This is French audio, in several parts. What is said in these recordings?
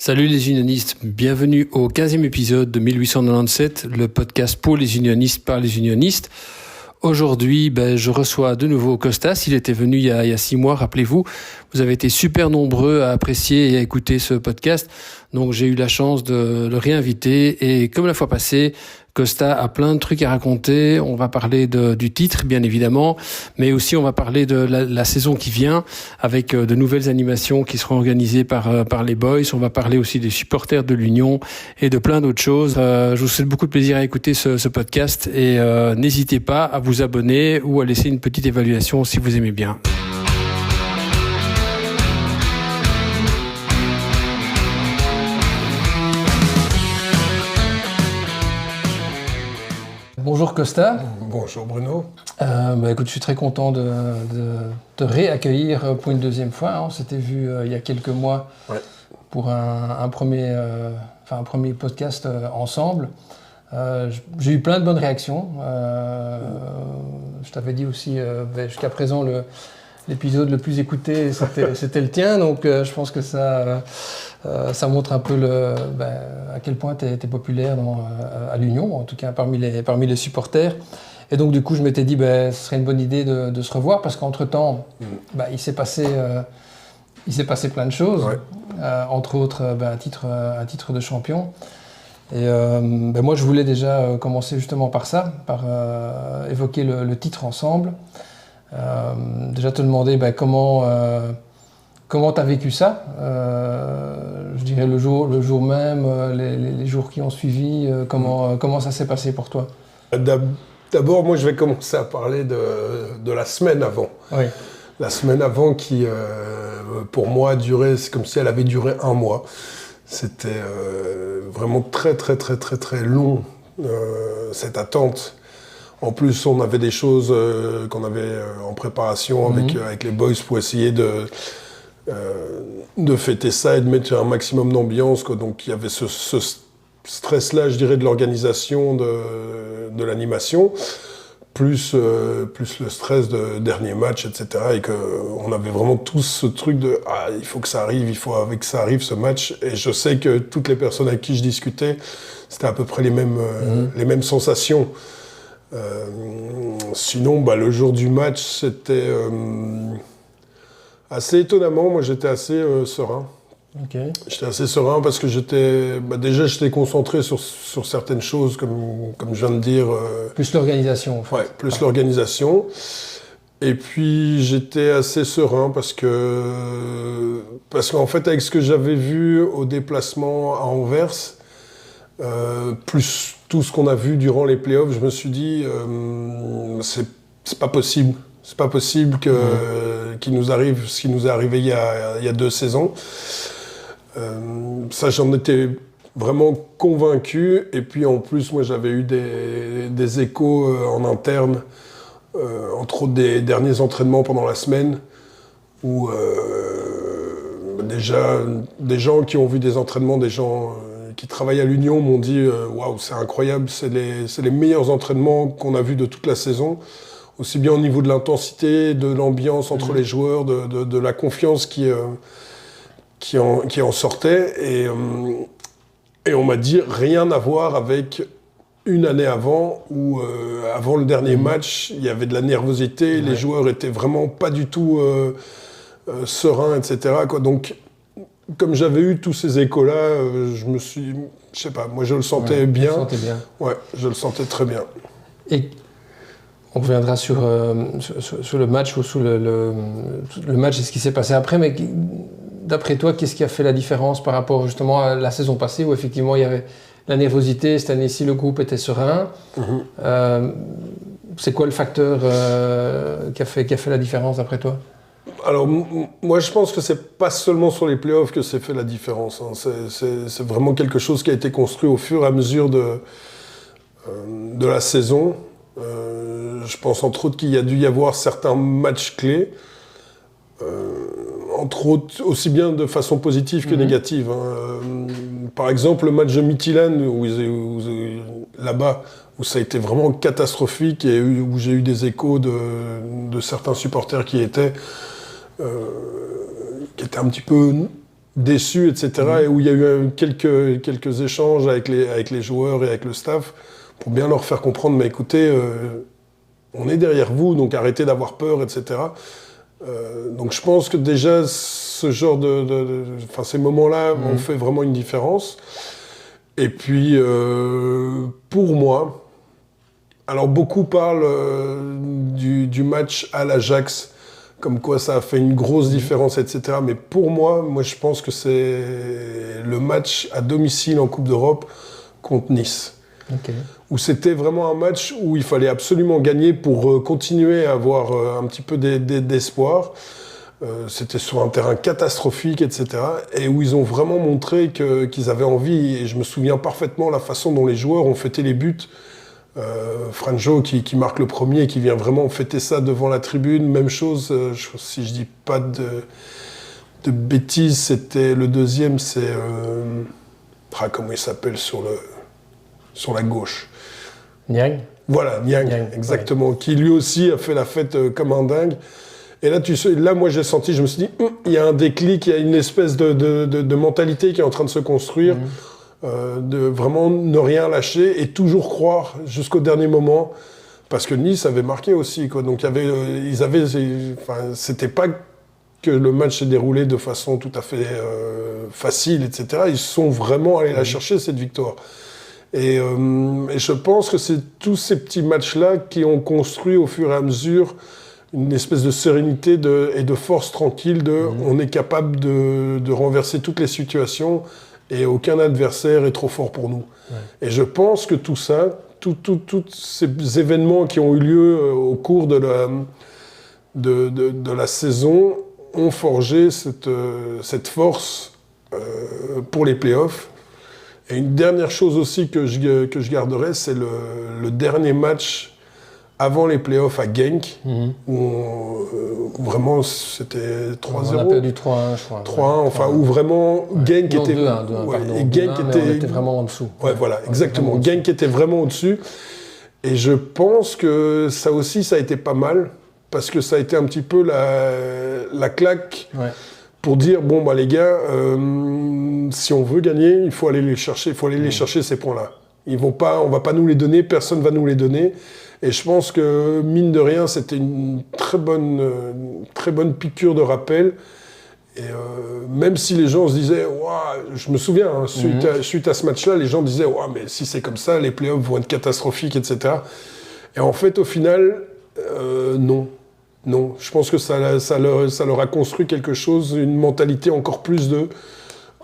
Salut les unionistes, bienvenue au 15e épisode de 1897, le podcast pour les unionistes par les unionistes. Aujourd'hui, je reçois de nouveau Costas. Il était venu il y a 6 mois, rappelez-vous. Vous avez été super nombreux à apprécier et à écouter ce podcast. Donc j'ai eu la chance de le réinviter. Et comme la fois passée, Costa a plein de trucs à raconter. On va parler du titre, bien évidemment, mais aussi on va parler de la saison qui vient, avec de nouvelles animations qui seront organisées par les Boys. On va parler aussi des supporters de l'Union et de plein d'autres choses. Je vous souhaite beaucoup de plaisir à écouter ce podcast et n'hésitez pas à vous abonner ou à laisser une petite évaluation si vous aimez bien. Bonjour Costa. Bonjour Bruno. Écoute, je suis très content de te réaccueillir pour une deuxième fois. On s'était vu il y a quelques mois pour un premier podcast ensemble. J'ai eu plein de bonnes réactions. Je t'avais dit aussi, jusqu'à présent, l'épisode le plus écouté, c'était le tien. Donc je pense que ça montre un peu à quel point tu es populaire à l'Union, en tout cas parmi les supporters. Et donc du coup, je m'étais dit ce serait une bonne idée de se revoir parce qu'entre-temps, il s'est passé plein de choses, entre autres un titre de champion. Et moi, je voulais déjà commencer justement par ça, par évoquer le titre ensemble. Déjà te demander comment tu as vécu ça, je dirais le jour même, les jours qui ont suivi, comment ça s'est passé pour toi? D'abord, moi, je vais commencer à parler de la semaine avant. Oui. La semaine avant qui, pour moi, a duré, c'est comme si elle avait duré 1 mois. C'était vraiment très, très, très, très, très long, cette attente. En plus, on avait des choses qu'on avait en préparation avec les boys pour essayer de fêter ça et de mettre un maximum d'ambiance, quoi. Donc il y avait ce stress-là, je dirais, de l'organisation de l'animation, plus le stress de dernier match, etc. Et qu'on avait vraiment tous ce truc de il faut que ça arrive, il faut que ça arrive ce match. Et je sais que toutes les personnes avec qui je discutais, c'était à peu près les mêmes sensations. Sinon, le jour du match, c'était assez étonnamment. Moi, j'étais assez serein. Okay. J'étais assez serein parce que j'étais concentré sur certaines choses, comme je viens de dire. Plus l'organisation, en fait. Ouais, plus l'organisation. Et puis, j'étais assez serein parce qu'en fait, avec ce que j'avais vu au déplacement à Anvers, plus tout ce qu'on a vu durant les playoffs, je me suis dit, c'est pas possible. C'est pas possible qu'il nous arrive ce qui nous est arrivé il y a 2 saisons. Ça, j'en étais vraiment convaincu. Et puis, en plus, moi, j'avais eu des échos en interne, entre autres des derniers entraînements pendant la semaine, où déjà, des gens qui ont vu des entraînements, des gens qui travaillent à l'Union m'ont dit waouh, c'est incroyable, c'est les meilleurs entraînements qu'on a vus de toute la saison, aussi bien au niveau de l'intensité, de l'ambiance entre les joueurs, de la confiance qui en sortait. Et on m'a dit rien à voir avec une année avant, où avant le dernier match, il y avait de la nervosité, les joueurs étaient vraiment pas du tout sereins, etc., quoi. Donc, comme j'avais eu tous ces échos-là, je sais pas, moi je le sentais bien. Tu le sentais bien. Ouais, je le sentais très bien. Et on reviendra sur le match ou sur le match et ce qui s'est passé après, mais d'après toi, qu'est-ce qui a fait la différence par rapport justement à la saison passée où effectivement il y avait la nervosité, cette année-ci le groupe était serein. C'est quoi le facteur qui a fait la différence d'après toi? Alors, moi, je pense que c'est pas seulement sur les playoffs que c'est fait la différence. C'est vraiment quelque chose qui a été construit au fur et à mesure de la saison. Je pense entre autres qu'il y a dû y avoir certains matchs clés, entre autres aussi bien de façon positive que négative. Par exemple, le match de Midtjylland, là-bas, où ça a été vraiment catastrophique et où j'ai eu des échos de certains supporters qui étaient un petit peu déçus, etc. Et où il y a eu quelques échanges avec les joueurs et avec le staff pour bien leur faire comprendre, mais écoutez, on est derrière vous, donc arrêtez d'avoir peur, etc. Donc je pense que déjà, ce genre ces moments-là ont fait vraiment une différence. Et puis, pour moi, alors beaucoup parlent du match à l'Ajax, comme quoi ça a fait une grosse différence, etc. Mais pour moi, je pense que c'est le match à domicile en Coupe d'Europe contre Nice. Okay. Où c'était vraiment un match où il fallait absolument gagner pour continuer à avoir un petit peu d'espoir. C'était sur un terrain catastrophique, etc. Et où ils ont vraiment montré qu'ils avaient envie. Et je me souviens parfaitement la façon dont les joueurs ont fêté les buts. Franjo qui marque le premier, qui vient vraiment fêter ça devant la tribune. Même chose, si je dis pas de bêtises, c'était le deuxième, c'est... comment il s'appelle sur la gauche. Niang. Voilà, Niang, exactement. Ouais. Qui lui aussi a fait la fête comme un dingue. Et là, moi j'ai senti, je me suis dit, il y a un déclic, il y a une espèce de mentalité qui est en train de se construire. De vraiment ne rien lâcher et toujours croire jusqu'au dernier moment, parce que Nice avait marqué aussi, quoi. Donc c'était pas que le match s'est déroulé de façon tout à fait facile, etc. Ils sont vraiment allés la chercher, cette victoire. Et je pense que c'est tous ces petits matchs-là qui ont construit au fur et à mesure une espèce de sérénité et de force tranquille on est capable de renverser toutes les situations et aucun adversaire est trop fort pour nous. Ouais. Et je pense que tout ça, tous ces événements qui ont eu lieu au cours de la saison ont forgé cette force pour les playoffs. Et une dernière chose aussi que je garderai, c'est le dernier match avant les playoffs à Genk, où vraiment c'était 3-0. On a perdu 3-1, je crois. 3-1, enfin, où vraiment Genk était... 2-1, pardon. Et Genk on était vraiment en dessous. Ouais, voilà, exactement. Genk était vraiment au-dessus. Et je pense que ça aussi, ça a été pas mal, parce que ça a été un petit peu la claque pour dire, bon, bah les gars, si on veut gagner, il faut aller les chercher, chercher ces points-là. On va pas nous les donner, personne va nous les donner. Et je pense que, mine de rien, c'était une très bonne piqûre de rappel. Et même si les gens se disaient, je me souviens, suite à ce match-là, les gens disaient, mais si c'est comme ça, les playoffs vont être catastrophiques, etc. Et en fait, au final, non. Non, je pense que ça leur a construit quelque chose, une mentalité encore plus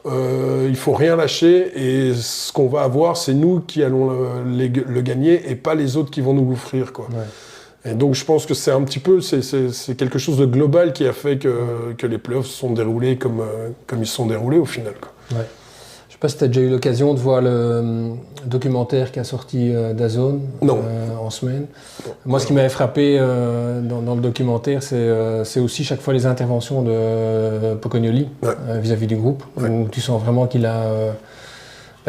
il faut rien lâcher et ce qu'on va avoir, c'est nous qui allons le gagner et pas les autres qui vont nous l'offrir, quoi. Ouais. Et donc je pense que c'est un petit peu, c'est quelque chose de global qui a fait que les playoffs se sont déroulés comme ils se sont déroulés au final, quoi. Ouais. Je sais pas si tu as déjà eu l'occasion de voir le documentaire qui a sorti DAZN en semaine. Moi, ce qui m'avait frappé dans le documentaire, c'est aussi chaque fois les interventions de Pocognoli vis-à-vis du groupe, où tu sens vraiment qu'il a...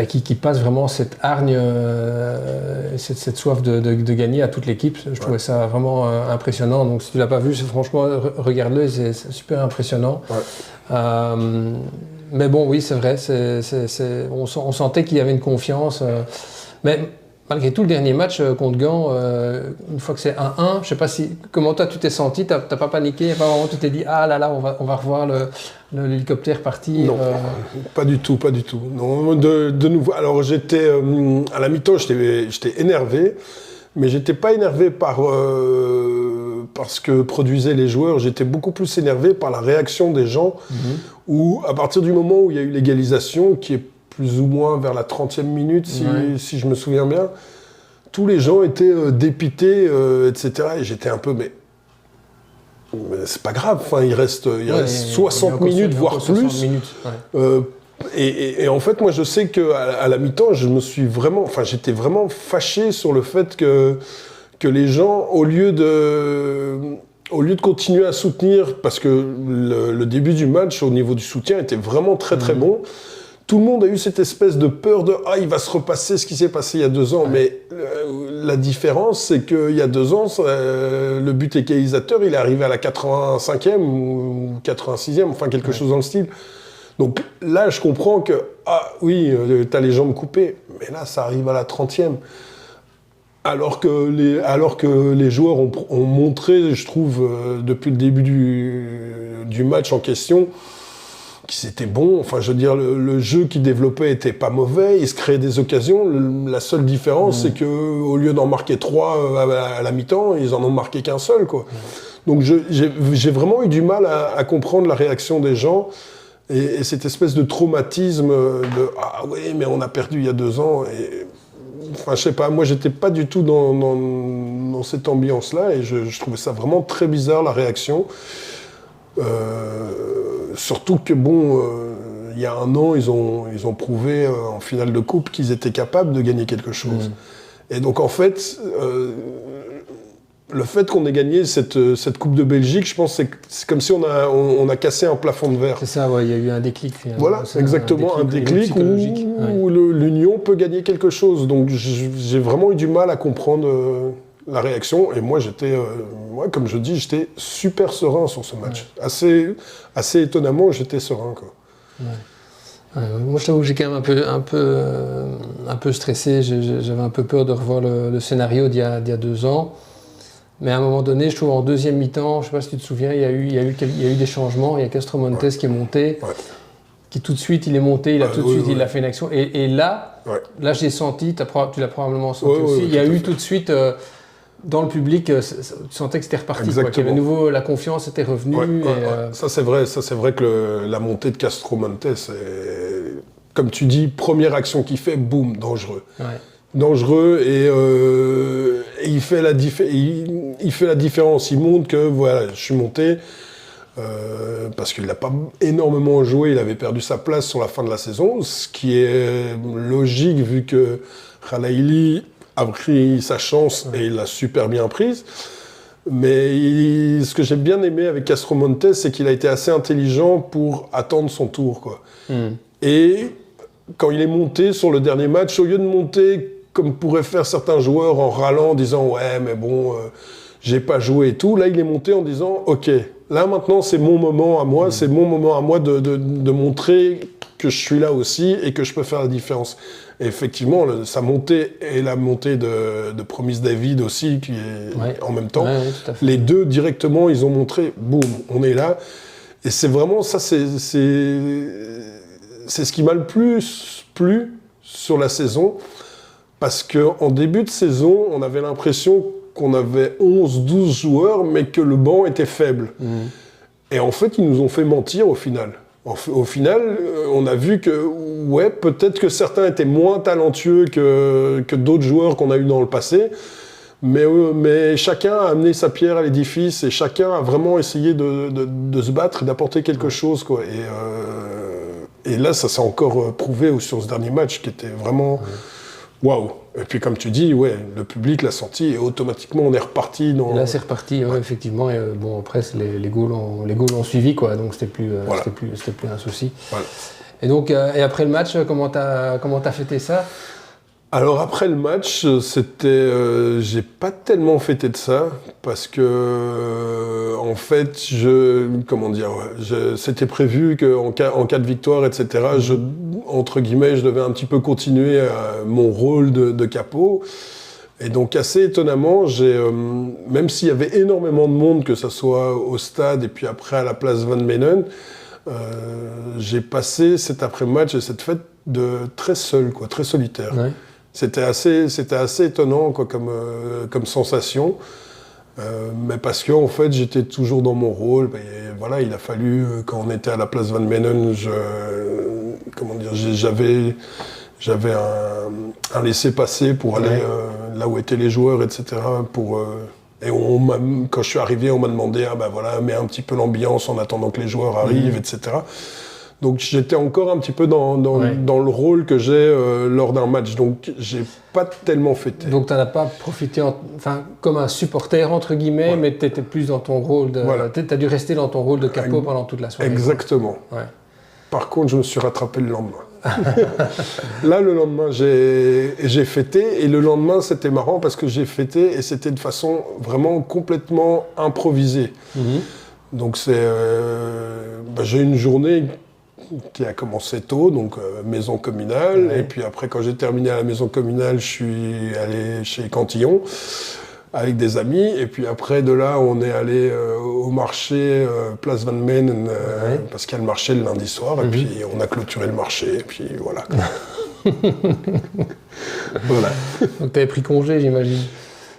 qui passe vraiment cette hargne, cette soif de gagner à toute l'équipe. Je trouvais ça vraiment impressionnant. Donc si tu ne l'as pas vu, franchement, regarde-le, c'est super impressionnant. Ouais. Mais bon, oui, c'est vrai, on sentait qu'il y avait une confiance. Mais malgré tout, le dernier match contre Gand, une fois que c'est 1-1, je ne sais pas comment toi tu t'es senti, tu n'as pas paniqué, il y a pas un moment où tu t'es dit « Ah là là, on va revoir l'hélicoptère parti ». Non, pas du tout. Non, de nouveau, alors j'étais, à la mi-temps, j'étais énervé, mais j'étais pas énervé par ce que produisaient les joueurs, j'étais beaucoup plus énervé par la réaction des gens, où à partir du moment où il y a eu l'égalisation, qui est plus ou moins vers la 30e minute, si je me souviens bien, tous les gens étaient dépités, etc. Et j'étais un peu, mais c'est pas grave, enfin, il reste 60 minutes, voire plus. Et en fait, moi, je sais qu'à la mi-temps, j'étais vraiment fâché sur le fait que les gens, au lieu de continuer à soutenir, parce que le début du match, au niveau du soutien, était vraiment très très bon, tout le monde a eu cette espèce de peur de « Ah, il va se repasser ce qui s'est passé il y a 2 ans ». Mais la différence, c'est qu'il y a 2 ans, le but égalisateur, il est arrivé à la 85e ou 86e, enfin quelque chose dans le style. Ouais. Donc là, je comprends que, t'as les jambes coupées, mais là, ça arrive à la 30e. Alors que les joueurs ont montré, je trouve, depuis le début du match en question, qu'ils étaient bons. Enfin, je veux dire, le jeu qu'ils développaient était pas mauvais, ils se créaient des occasions. La seule différence, c'est qu'au lieu d'en marquer 3 à la mi-temps, ils en ont marqué qu'un seul, quoi. Donc j'ai vraiment eu du mal à comprendre la réaction des gens et cette espèce de traumatisme de « Ah oui, mais on a perdu il y a 2 ans ». Enfin, je sais pas, moi j'étais pas du tout dans cette ambiance-là et je trouvais ça vraiment très bizarre, la réaction. Surtout que il y a 1 an, ils ont prouvé en finale de coupe qu'ils étaient capables de gagner quelque chose. Et donc en fait, le fait qu'on ait gagné cette Coupe de Belgique, je pense que c'est comme si on a cassé un plafond de verre. C'est ça, ouais, il y a eu un déclic. Voilà, exactement, un déclic où l'Union peut gagner quelque chose. Donc j'ai vraiment eu du mal à comprendre la réaction. Et moi, comme je dis, j'étais super serein sur ce match. Ouais. Assez étonnamment, j'étais serein, quoi. Ouais. Moi, je t'avoue que j'ai quand même un peu stressé. J'avais un peu peur de revoir le scénario d'il y a 2 ans. Mais à un moment donné, je trouve en deuxième mi-temps, je ne sais pas si tu te souviens, il y a eu des changements. Il y a Castro Montes qui est monté, qui tout de suite, il est monté, il a fait une action. Et là, j'ai senti, tu l'as probablement senti aussi, il y a eu tout de suite, dans le public, tu sentais que c'était reparti. Qu'il y avait à nouveau, la confiance était revenue. Ça, c'est vrai que la montée de Castro Montes, comme tu dis, première action qu'il fait, boum, dangereux. Ouais. Dangereux et il fait la différence. Il montre que voilà, je suis monté parce qu'il n'a pas énormément joué, il avait perdu sa place sur la fin de la saison, ce qui est logique vu que Khalaili a pris sa chance et il l'a super bien prise. Mais ce que j'ai bien aimé avec Castro Montes, c'est qu'il a été assez intelligent pour attendre son tour, quoi. Et quand il est monté sur le dernier match, au lieu de monter comme pourraient faire certains joueurs en râlant, en disant « Ouais, mais bon, j'ai pas joué et tout », là, il est monté en disant « Ok, là, maintenant, c'est mon moment à moi, c'est mon moment à moi de montrer que je suis là aussi et que je peux faire la différence. » Et effectivement, sa montée et la montée de Promise David aussi, qui est en même temps, les deux, directement, ils ont montré « Boum, on est là ». Et c'est vraiment ça, c'est ce qui m'a le plus plu sur la saison. Parce qu'en début de saison, on avait l'impression qu'on avait 11-12 joueurs, mais que le banc était faible. Et en fait, ils nous ont fait mentir au final. Au final, on a vu que, peut-être que certains étaient moins talentueux que d'autres joueurs qu'on a eu dans le passé, mais chacun a amené sa pierre à l'édifice et chacun a vraiment essayé de se battre et d'apporter quelque chose, quoi. Et là, ça s'est encore prouvé sur ce dernier match, qui était vraiment... Waouh! Et puis comme tu dis, le public l'a senti et automatiquement on est reparti. Et là c'est reparti, effectivement. Et, après les goals ont suivi, quoi. Donc c'était plus un souci. Voilà. Et donc et après le match, comment t'as fêté ça? Alors après le match, j'ai pas tellement fêté de ça parce que en fait, c'était prévu qu'en cas de victoire, etc. Entre guillemets, je devais un petit peu continuer mon rôle de capot. Et donc assez étonnamment, même s'il y avait énormément de monde, que ce soit au stade et puis après à la place Van Menen, j'ai passé cet après-match et cette fête très seul, quoi, très solitaire. Ouais. C'était assez étonnant, quoi, comme sensation, mais parce que en fait j'étais toujours dans mon rôle. Et voilà, il a fallu, quand on était à la place Van Menen, j'avais un laissez-passer pour aller là où étaient les joueurs, etc. Et quand je suis arrivé, on m'a demandé mets un petit peu l'ambiance en attendant que les joueurs arrivent, etc. Donc j'étais encore un petit peu dans le rôle que j'ai lors d'un match. Donc j'ai pas tellement fêté. Donc t'en as pas profité comme un supporter entre guillemets, mais t'étais plus dans ton rôle de... Voilà. T'as dû rester dans ton rôle de capot pendant toute la soirée. Exactement. Ouais. Par contre, je me suis rattrapé le lendemain. Là, le lendemain, j'ai fêté. Et le lendemain, c'était marrant parce que j'ai fêté et c'était de façon vraiment complètement improvisée. Donc j'ai eu une journée qui a commencé tôt, donc maison communale. Et puis après, quand j'ai terminé à la maison communale, je suis allé chez Cantillon avec des amis. Et puis après, de là, on est allé au marché Place Van Menen, parce qu'il y a le marché le lundi soir. Et puis on a clôturé le marché. Et puis voilà. Voilà. Donc tu avais pris congé, j'imagine.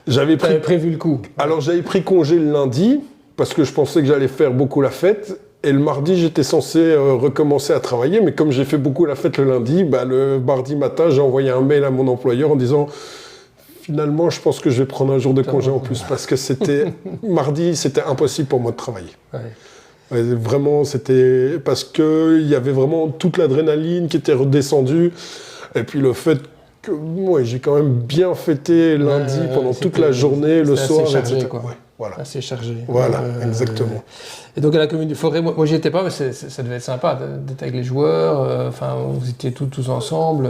J'avais prévu le coup. Alors j'avais pris congé le lundi, parce que je pensais que j'allais faire beaucoup la fête. Et le mardi, j'étais censé recommencer à travailler. Mais comme j'ai fait beaucoup la fête le lundi, le mardi matin, j'ai envoyé un mail à mon employeur en disant... Finalement, je pense que je vais prendre un jour de congé en plus, parce que mardi, c'était impossible pour moi de travailler. Ouais, vraiment, c'était parce qu'il y avait vraiment toute l'adrénaline qui était redescendue. Et puis le fait que j'ai quand même bien fêté lundi pendant toute la journée, le soir, assez chargé, etc. quoi. Voilà. Assez chargé. Voilà, exactement. Et donc à la commune du Forêt, moi j'y étais pas, mais ça devait être sympa d'être avec les joueurs. Enfin, vous étiez tous ensemble.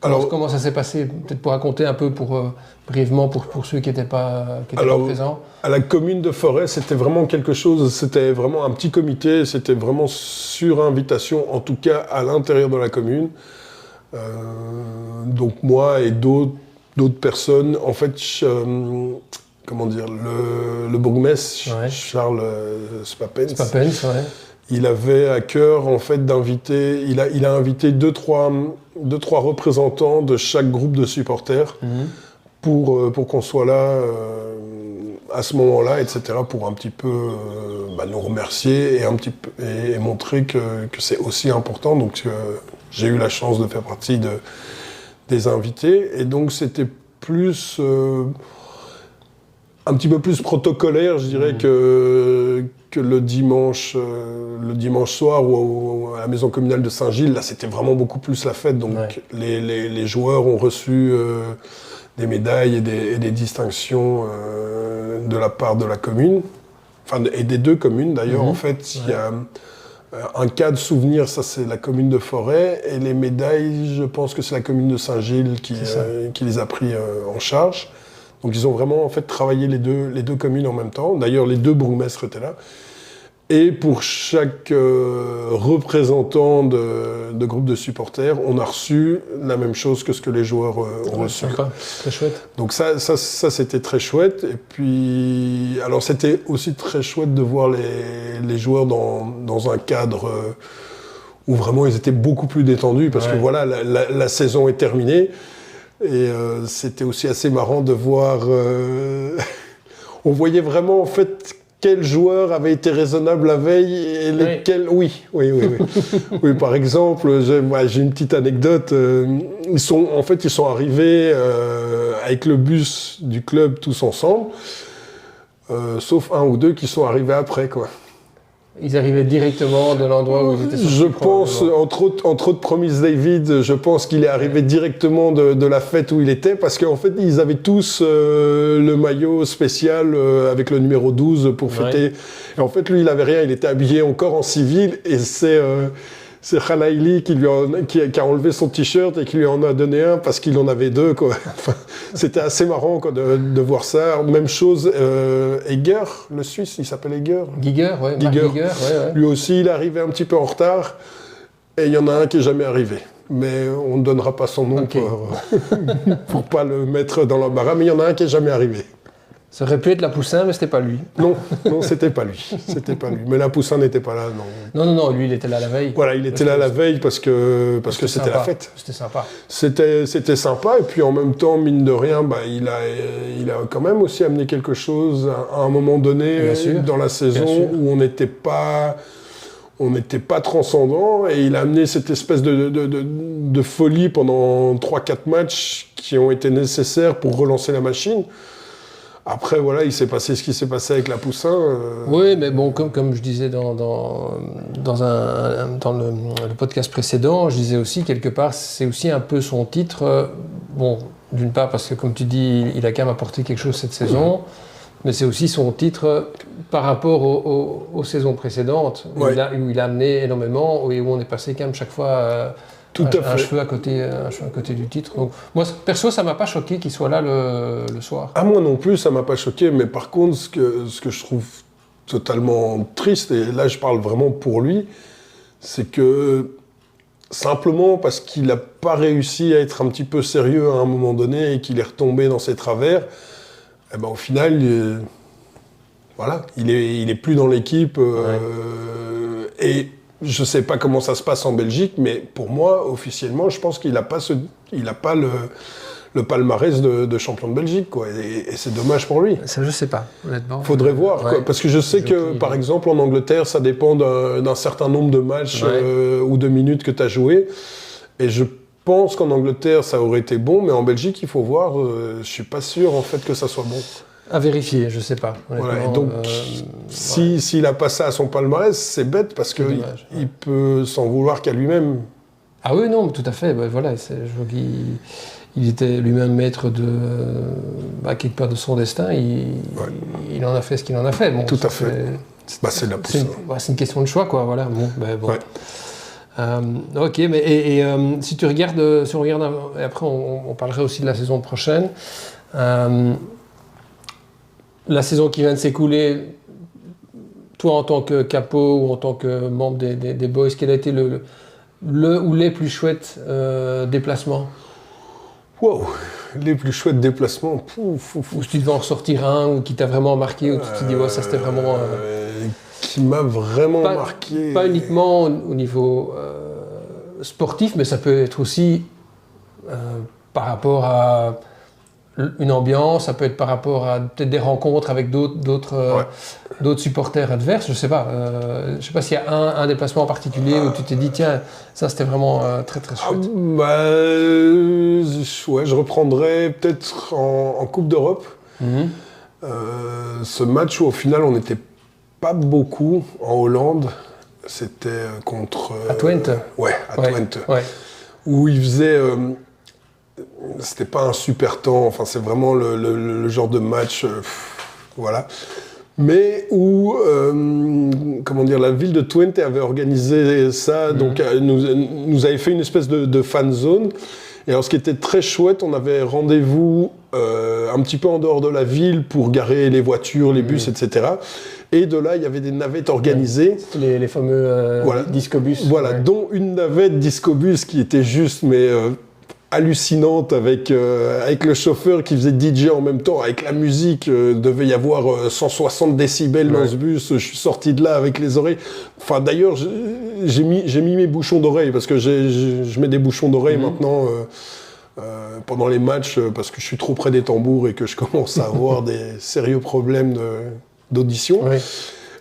Alors, comment ça s'est passé? Peut-être pour raconter un peu brièvement pour ceux qui n'étaient pas présents. À la commune de Forêt, c'était vraiment quelque chose, c'était vraiment un petit comité, c'était vraiment sur invitation, en tout cas à l'intérieur de la commune. Donc moi et d'autres personnes, en fait, comment dire, le bourgmestre, Charles Spapens, il avait à cœur en fait d'inviter, il a invité deux, trois représentants de chaque groupe de supporters pour qu'on soit là à ce moment-là, etc., pour un petit peu nous remercier et montrer que c'est aussi important. Donc j'ai eu la chance de faire partie des invités, et donc c'était plus un petit peu plus protocolaire, je dirais, que le dimanche soir ou à la maison communale de Saint-Gilles. Là, c'était vraiment beaucoup plus la fête. Donc, les joueurs ont reçu des médailles et des distinctions de la part de la commune, et des deux communes d'ailleurs. En fait, il y a un cas de souvenir, ça c'est la commune de Forêt, et les médailles, je pense que c'est la commune de Saint-Gilles qui les a pris en charge. Donc ils ont vraiment en fait travaillé les deux communes en même temps. D'ailleurs, les deux bourgmestres étaient là. Et pour chaque représentant de groupe de supporters, on a reçu la même chose que ce que les joueurs ont reçu. Sympa, très chouette. Donc ça c'était très chouette. Et puis, alors c'était aussi très chouette de voir les joueurs dans un cadre où vraiment ils étaient beaucoup plus détendus, parce que voilà, la saison est terminée. Et c'était aussi assez marrant de voir... on voyait vraiment en fait quels joueurs avaient été raisonnables la veille et lesquels... Oui. Oui, par exemple, j'ai une petite anecdote. Ils sont arrivés avec le bus du club tous ensemble, sauf un ou deux qui sont arrivés après, quoi. Ils arrivaient directement de l'endroit où ils étaient sortis. Je pense, entre autres Promise David, je pense qu'il est arrivé directement de la fête où il était, parce qu'en fait, ils avaient tous le maillot spécial avec le numéro 12 pour fêter. Et en fait, lui, il avait rien, il était habillé encore en civil, et c'est Khalaili qui a enlevé son t-shirt et qui lui en a donné un parce qu'il en avait deux, quoi. Enfin, c'était assez marrant, quoi, de voir ça. Même chose, Egger, le Suisse, il s'appelle Egger. Giger. Lui aussi, il est arrivé un petit peu en retard, et il y en a un qui n'est jamais arrivé. Mais on ne donnera pas son nom pour pas le mettre dans l'embarras, mais il y en a un qui n'est jamais arrivé. Ça aurait pu être la Poussin, mais c'était pas lui. Non, c'était pas lui. C'était pas lui. Mais la Poussin n'était pas là, non. Non, lui, il était là la veille. Voilà, il était là la veille parce que c'était la fête. C'était sympa. C'était sympa, et puis en même temps, mine de rien, il a quand même aussi amené quelque chose à un moment donné dans la saison où on n'était pas transcendant, et il a amené cette espèce de folie pendant 3-4 matchs qui ont été nécessaires pour relancer la machine. Après, voilà, il s'est passé ce qui s'est passé avec la Poussin. Oui, mais bon, comme je disais dans le podcast précédent, je disais aussi, quelque part, c'est aussi un peu son titre. Bon, d'une part, parce que comme tu dis, il a quand même apporté quelque chose cette saison, mais c'est aussi son titre par rapport aux saisons précédentes, où il a amené énormément, et où on est passé quand même chaque fois... un cheveu à côté du titre. Donc, moi, perso, ça ne m'a pas choqué qu'il soit là le soir. Ah, moi non plus, ça ne m'a pas choqué. Mais par contre, ce que je trouve totalement triste, et là, je parle vraiment pour lui, c'est que simplement parce qu'il n'a pas réussi à être un petit peu sérieux à un moment donné et qu'il est retombé dans ses travers, eh ben, au final, il est plus dans l'équipe. Et je ne sais pas comment ça se passe en Belgique, mais pour moi, officiellement, je pense qu'il n'a pas le palmarès de champion de Belgique, quoi. Et c'est dommage pour lui. Ça, je sais pas, honnêtement. Faudrait voir, quoi. Parce que je sais que, par exemple, en Angleterre, ça dépend d'un certain nombre de matchs ou de minutes que tu as joué. Et je pense qu'en Angleterre, ça aurait été bon, mais en Belgique, il faut voir. Je suis pas sûr, en fait, que ça soit bon. À vérifier, je sais pas. Voilà, donc, s'il a passé à son palmarès, c'est bête, parce qu'il peut s'en vouloir qu'à lui-même. Ah oui, non, tout à fait. Ben, voilà, je vois qu'il était lui-même maître quelque part de son destin. Il en a fait ce qu'il en a fait. Bon, tout à fait. C'est de la pousse. C'est une question de choix, quoi. Voilà. Bon. Ok, mais si tu regardes, et après on parlerait aussi de la saison prochaine. La saison qui vient de s'écouler, toi en tant que capot ou en tant que membre des Boys, quel a été le ou les plus chouettes déplacements? Wow, les plus chouettes déplacements. Ou si tu devais en ressortir un ou qui t'a vraiment marqué, ou tu te dis ça c'était vraiment. Qui m'a vraiment marqué. Pas uniquement au niveau sportif, mais ça peut être aussi par rapport à une ambiance, ça peut être par rapport à peut-être des rencontres avec d'autres supporters adverses, je sais pas s'il y a un déplacement en particulier où tu t'es dit tiens, ça c'était vraiment très très chouette. Je reprendrais peut-être en Coupe d'Europe. Ce match où au final on n'était pas beaucoup en Hollande, c'était contre... à Twente. Twente. Ouais. Où il faisait... c'était pas un super temps, enfin c'est vraiment le genre de match, voilà. Mais où, la ville de Twente avait organisé ça, donc nous avait fait une espèce de fan zone. Et alors ce qui était très chouette, on avait rendez-vous un petit peu en dehors de la ville pour garer les voitures, les bus, etc. Et de là, il y avait des navettes organisées. C'était les fameux discobus. Voilà, dont une navette discobus qui était juste, mais... hallucinante avec le chauffeur qui faisait DJ en même temps, avec la musique, devait y avoir 160 décibels dans ce bus, je suis sorti de là avec les oreilles. Enfin d'ailleurs, j'ai mis mes bouchons d'oreilles, parce que je mets des bouchons d'oreilles maintenant pendant les matchs, parce que je suis trop près des tambours et que je commence à avoir des sérieux problèmes d'audition. Oui.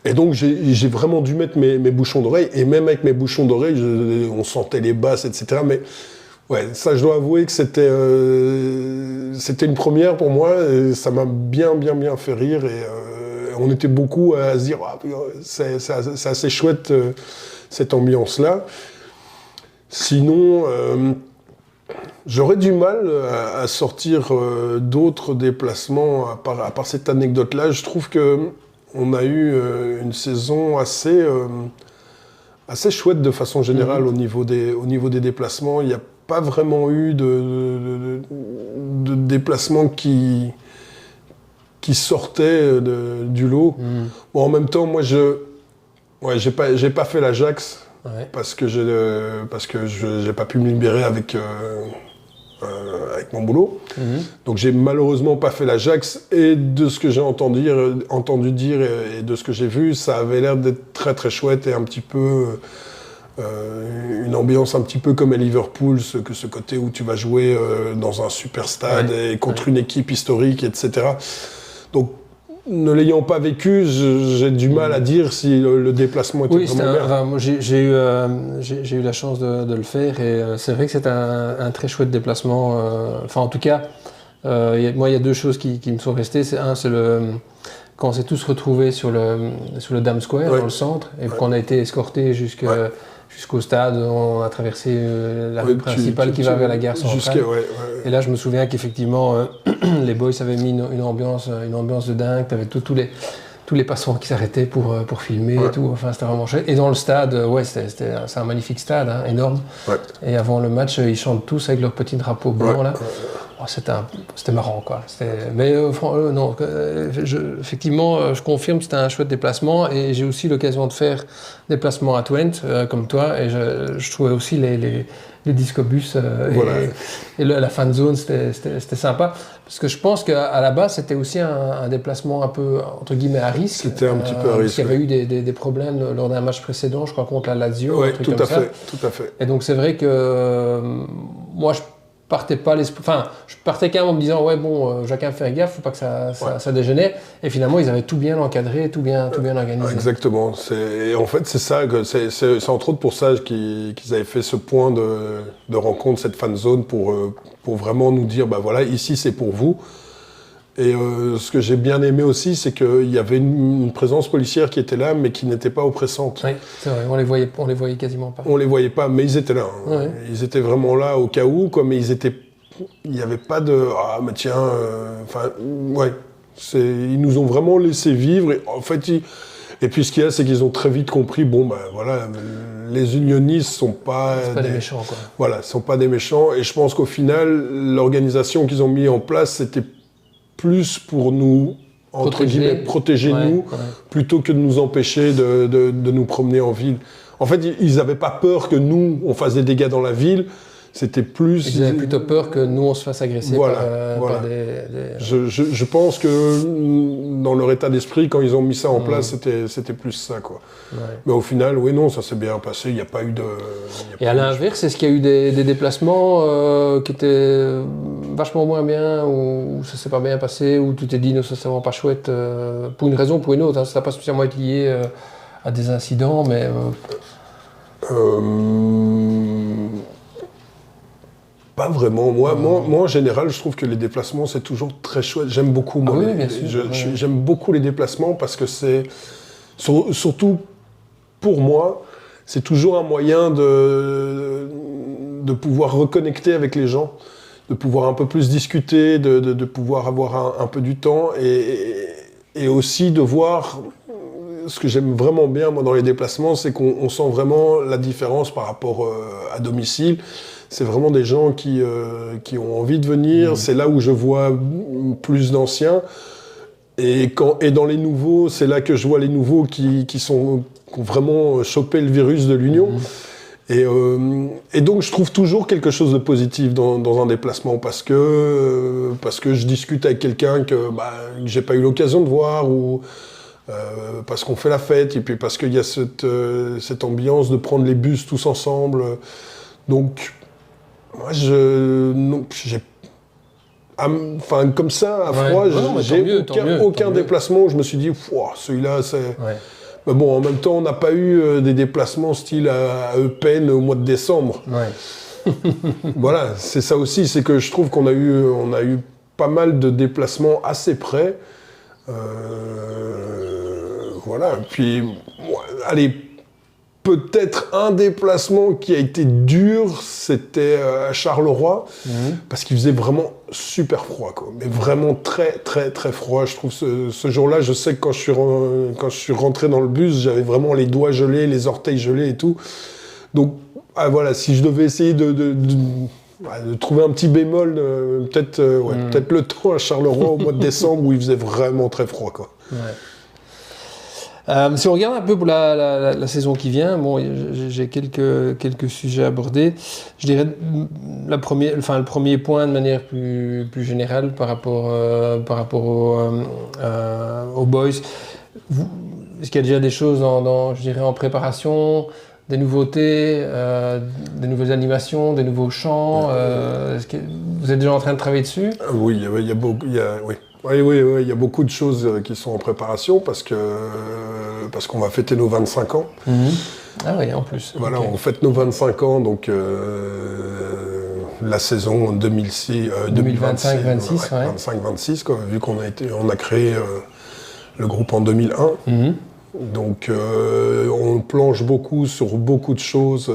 Et donc j'ai vraiment dû mettre mes bouchons d'oreilles, et même avec mes bouchons d'oreilles, on sentait les basses, etc. Mais ouais, ça je dois avouer que c'était une première pour moi, et ça m'a bien fait rire, et on était beaucoup à se dire c'est assez chouette cette ambiance-là. Sinon, j'aurais du mal à sortir d'autres déplacements à part cette anecdote-là. Je trouve qu'on a eu une saison assez chouette de façon générale au niveau des déplacements. Il n'y a pas vraiment eu de déplacement qui sortait du lot. Bon, en même temps, moi, j'ai pas fait l'Ajax parce que j'ai pas pu me libérer avec mon boulot. Donc, j'ai malheureusement pas fait l'Ajax, et de ce que j'ai entendu dire et de ce que j'ai vu, ça avait l'air d'être très très chouette et un petit peu... une ambiance un petit peu comme à Liverpool, ce côté où tu vas jouer dans un super stade et contre une équipe historique, etc. Donc, ne l'ayant pas vécu, j'ai du mal à dire si le déplacement était vraiment bien. Moi, j'ai eu la chance de le faire, et c'est vrai que c'est un très chouette déplacement. En tout cas, moi, il y a deux choses qui me sont restées. C'est quand on s'est tous retrouvés sur le Dam Square, dans le centre, et qu'on a été escortés jusqu'au stade, on a traversé la rue principale qui va vers la gare centrale. Et là, je me souviens qu'effectivement, les Boys avaient mis une ambiance de dingue. T'avais tous les passants qui s'arrêtaient pour filmer et tout. Enfin, c'était vraiment chouette. Et dans le stade, c'est un magnifique stade, énorme. Et avant le match, ils chantent tous avec leur petit drapeau blanc là. c'était marrant, quoi. Mais non, effectivement, je confirme, c'était un chouette déplacement et j'ai aussi l'occasion de faire des déplacements à Twente, comme toi, et je trouvais aussi les discobus et la fan zone, c'était sympa. Parce que je pense qu'à la base, c'était aussi un déplacement un peu, entre guillemets, à risque. C'était un petit peu à risque. Parce qu'il y avait eu des problèmes lors d'un match précédent, je crois, contre la Lazio. Oui, tout à fait. Et donc, c'est vrai que moi, je partais quand même en me disant, chacun fait gaffe, faut pas que ça dégénère. Et finalement, ils avaient tout bien encadré, tout bien organisé. Exactement. Et en fait, c'est ça, c'est entre autres pour ça qu'ils avaient fait ce point de rencontre, cette fan zone, pour vraiment nous dire, ici c'est pour vous. Et ce que j'ai bien aimé aussi, c'est qu'il y avait une présence policière qui était là, mais qui n'était pas oppressante. Oui, c'est vrai, on les voyait quasiment pas. On les voyait pas, mais ils étaient là. Hein. Ouais. Ils étaient vraiment là au cas où, mais il n'y avait pas de ils nous ont vraiment laissé vivre. Et en fait, et puis ce qu'il y a, c'est qu'ils ont très vite compris, les unionistes sont pas des méchants, quoi. Voilà, sont pas des méchants. Et je pense qu'au final, l'organisation qu'ils ont mis en place, c'était plus pour nous, entre guillemets, protéger nous, plutôt que de nous empêcher de nous promener en ville. En fait, ils n'avaient pas peur que nous, on fasse des dégâts dans la ville. C'était plus... Ils avaient plutôt peur que nous, on se fasse agresser par des... Je pense que dans leur état d'esprit, quand ils ont mis ça en place, c'était plus ça, quoi. Ouais. Mais au final, ça s'est bien passé. Il n'y a pas eu de... Et à l'inverse, est-ce qu'il y a eu des déplacements qui étaient vachement moins bien, ou ça s'est pas bien passé, ou tu t'es dit, non, ça c'est vraiment pas chouette, pour une raison ou pour une autre, hein, ça n'a pas spécialement été lié à des incidents, mais... Pas vraiment. Moi, en général, je trouve que les déplacements, c'est toujours très chouette. J'aime beaucoup, moi. Oui, bien sûr. J'aime beaucoup les déplacements parce que c'est... Surtout pour moi, c'est toujours un moyen de pouvoir reconnecter avec les gens, de pouvoir un peu plus discuter, de pouvoir avoir un peu du temps et aussi de voir... Ce que j'aime vraiment bien, moi, dans les déplacements, c'est qu'on sent vraiment la différence par rapport à domicile. C'est vraiment des gens qui ont envie de venir. C'est là où je vois plus d'anciens. Et dans les nouveaux, c'est là que je vois les nouveaux qui ont vraiment chopé le virus de l'Union. Et donc, je trouve toujours quelque chose de positif dans un déplacement parce que je discute avec quelqu'un que j'ai pas eu l'occasion de voir ou... parce qu'on fait la fête et puis parce qu'il y a cette ambiance de prendre les bus tous ensemble. Donc, moi, comme ça, à froid, j'ai aucun déplacement où je me suis dit, celui-là, c'est... Ouais. Mais bon, en même temps, on n'a pas eu des déplacements style à Eupen au mois de décembre. Ouais. Voilà, c'est ça aussi, c'est que je trouve qu'on a eu pas mal de déplacements assez près. Voilà, puis, allez, peut-être un déplacement qui a été dur, c'était à Charleroi, parce qu'il faisait vraiment super froid, quoi. Mais vraiment très, très, très froid. Je trouve ce jour-là, je sais que quand je suis rentré dans le bus, j'avais vraiment les doigts gelés, les orteils gelés et tout. Donc, voilà, si je devais essayer de trouver un petit bémol, peut-être le temps à Charleroi au mois de décembre où il faisait vraiment très froid, quoi. Ouais. Si on regarde un peu pour la saison qui vient, j'ai quelques sujets à aborder. Je dirais le premier point de manière plus générale par rapport aux boys. Est-ce qu'il y a déjà des choses je dirais en préparation, des nouveautés, des nouvelles animations, des nouveaux chants? Est-ce que vous êtes déjà en train de travailler dessus? Oui, il y a beaucoup. Oui, il y a beaucoup de choses qui sont en préparation parce qu'on va fêter nos 25 ans. Ah oui, en plus. Voilà, okay. On fête nos 25 ans, donc la saison 2025-26, 25-26, vu qu'on a créé le groupe en 2001. Donc on planche beaucoup sur beaucoup de choses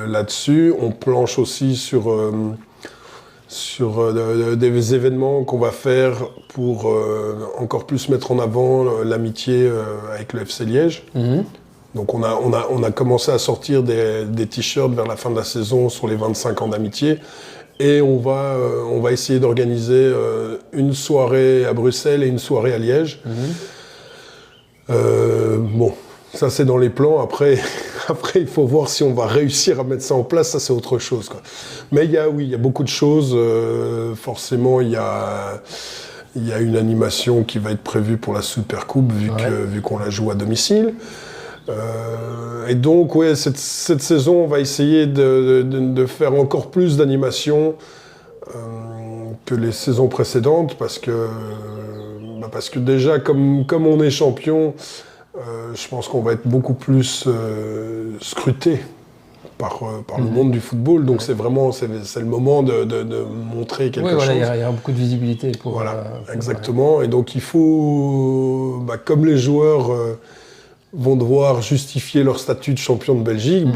là-dessus. On planche aussi sur des événements qu'on va faire pour encore plus mettre en avant l'amitié avec le FC Liège. Donc on a commencé à sortir des t-shirts vers la fin de la saison sur les 25 ans d'amitié. Et on va essayer d'organiser une soirée à Bruxelles et une soirée à Liège. Bon, ça c'est dans les plans. Après, il faut voir si on va réussir à mettre ça en place. Ça c'est autre chose, quoi. Mais il y a beaucoup de choses. Forcément, il y a une animation qui va être prévue pour la Super Coupe vu qu'on la joue à domicile. Et donc, ouais, cette saison, on va essayer de faire encore plus d'animation que les saisons précédentes, parce que déjà, comme on est champion, je pense qu'on va être beaucoup plus scruté par le monde du football. Donc, c'est le moment de montrer quelque chose. Il y a beaucoup de visibilité. Exactement. Et donc, il faut, comme les joueurs... vont devoir justifier leur statut de champion de Belgique,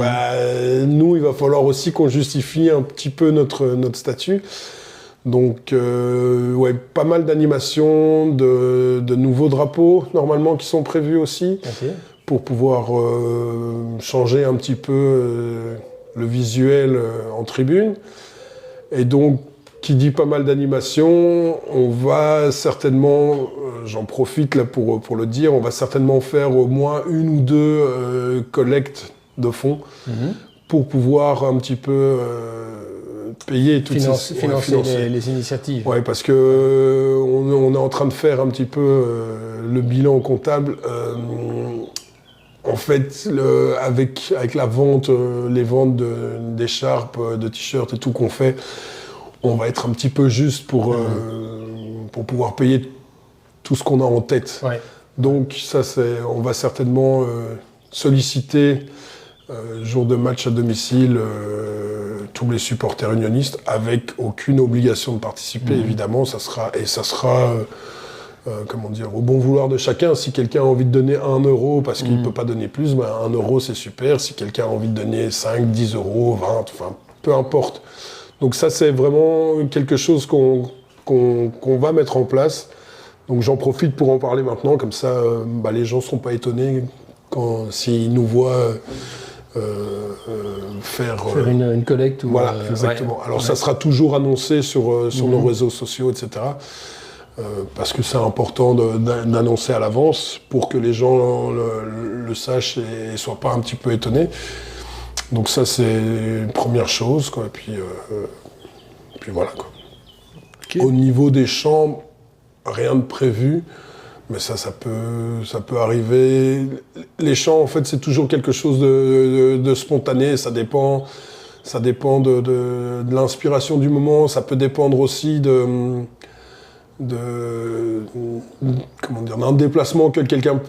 nous, il va falloir aussi qu'on justifie un petit peu notre statut. Donc, pas mal d'animations, de nouveaux drapeaux, normalement, qui sont prévus aussi, pour pouvoir changer un petit peu le visuel en tribune. Et donc, qui dit pas mal d'animation, on va certainement, j'en profite là pour le dire, on va certainement faire au moins une ou deux collectes de fonds pour pouvoir un petit peu payer toutes financer les initiatives. Oui, parce que on est en train de faire un petit peu le bilan comptable. En fait, avec la vente, les ventes d'écharpes, de t-shirts et tout qu'on fait, on va être un petit peu juste pour pouvoir payer tout ce qu'on a en tête. Ouais. Donc ça, on va certainement solliciter, jour de match à domicile, tous les supporters unionistes, avec aucune obligation de participer, évidemment. Ça sera au bon vouloir de chacun. Si quelqu'un a envie de donner 1 euro parce qu'il ne peut pas donner plus, 1 euro c'est super. Si quelqu'un a envie de donner 5, 10 euros, 20, enfin, peu importe. Donc ça, c'est vraiment quelque chose qu'on va mettre en place. Donc j'en profite pour en parler maintenant, comme ça les gens ne seront pas étonnés s'ils nous voient faire une collecte. Voilà, exactement. Alors ça sera toujours annoncé sur nos réseaux sociaux, etc. Parce que c'est important d'annoncer à l'avance pour que les gens le sachent et ne soient pas un petit peu étonnés. Donc ça, c'est une première chose, quoi. Et puis voilà, quoi. Okay. Au niveau des chambres, rien de prévu, mais ça peut arriver. Les chants, en fait, c'est toujours quelque chose de spontané. Ça dépend de l'inspiration du moment. Ça peut dépendre aussi d'un déplacement que quelqu'un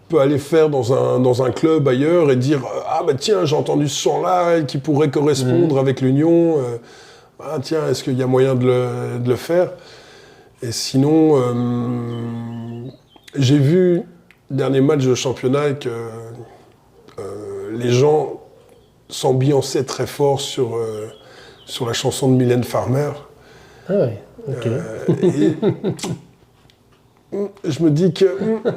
peut aller faire dans un club ailleurs et dire tiens, j'ai entendu ce chant-là qui pourrait correspondre avec l'Union. Tiens, est-ce qu'il y a moyen de le faire? Et sinon, j'ai vu dernier match de championnat que les gens s'ambiançaient très fort sur la chanson de Mylène Farmer. Ah ouais, ok. Je me dis que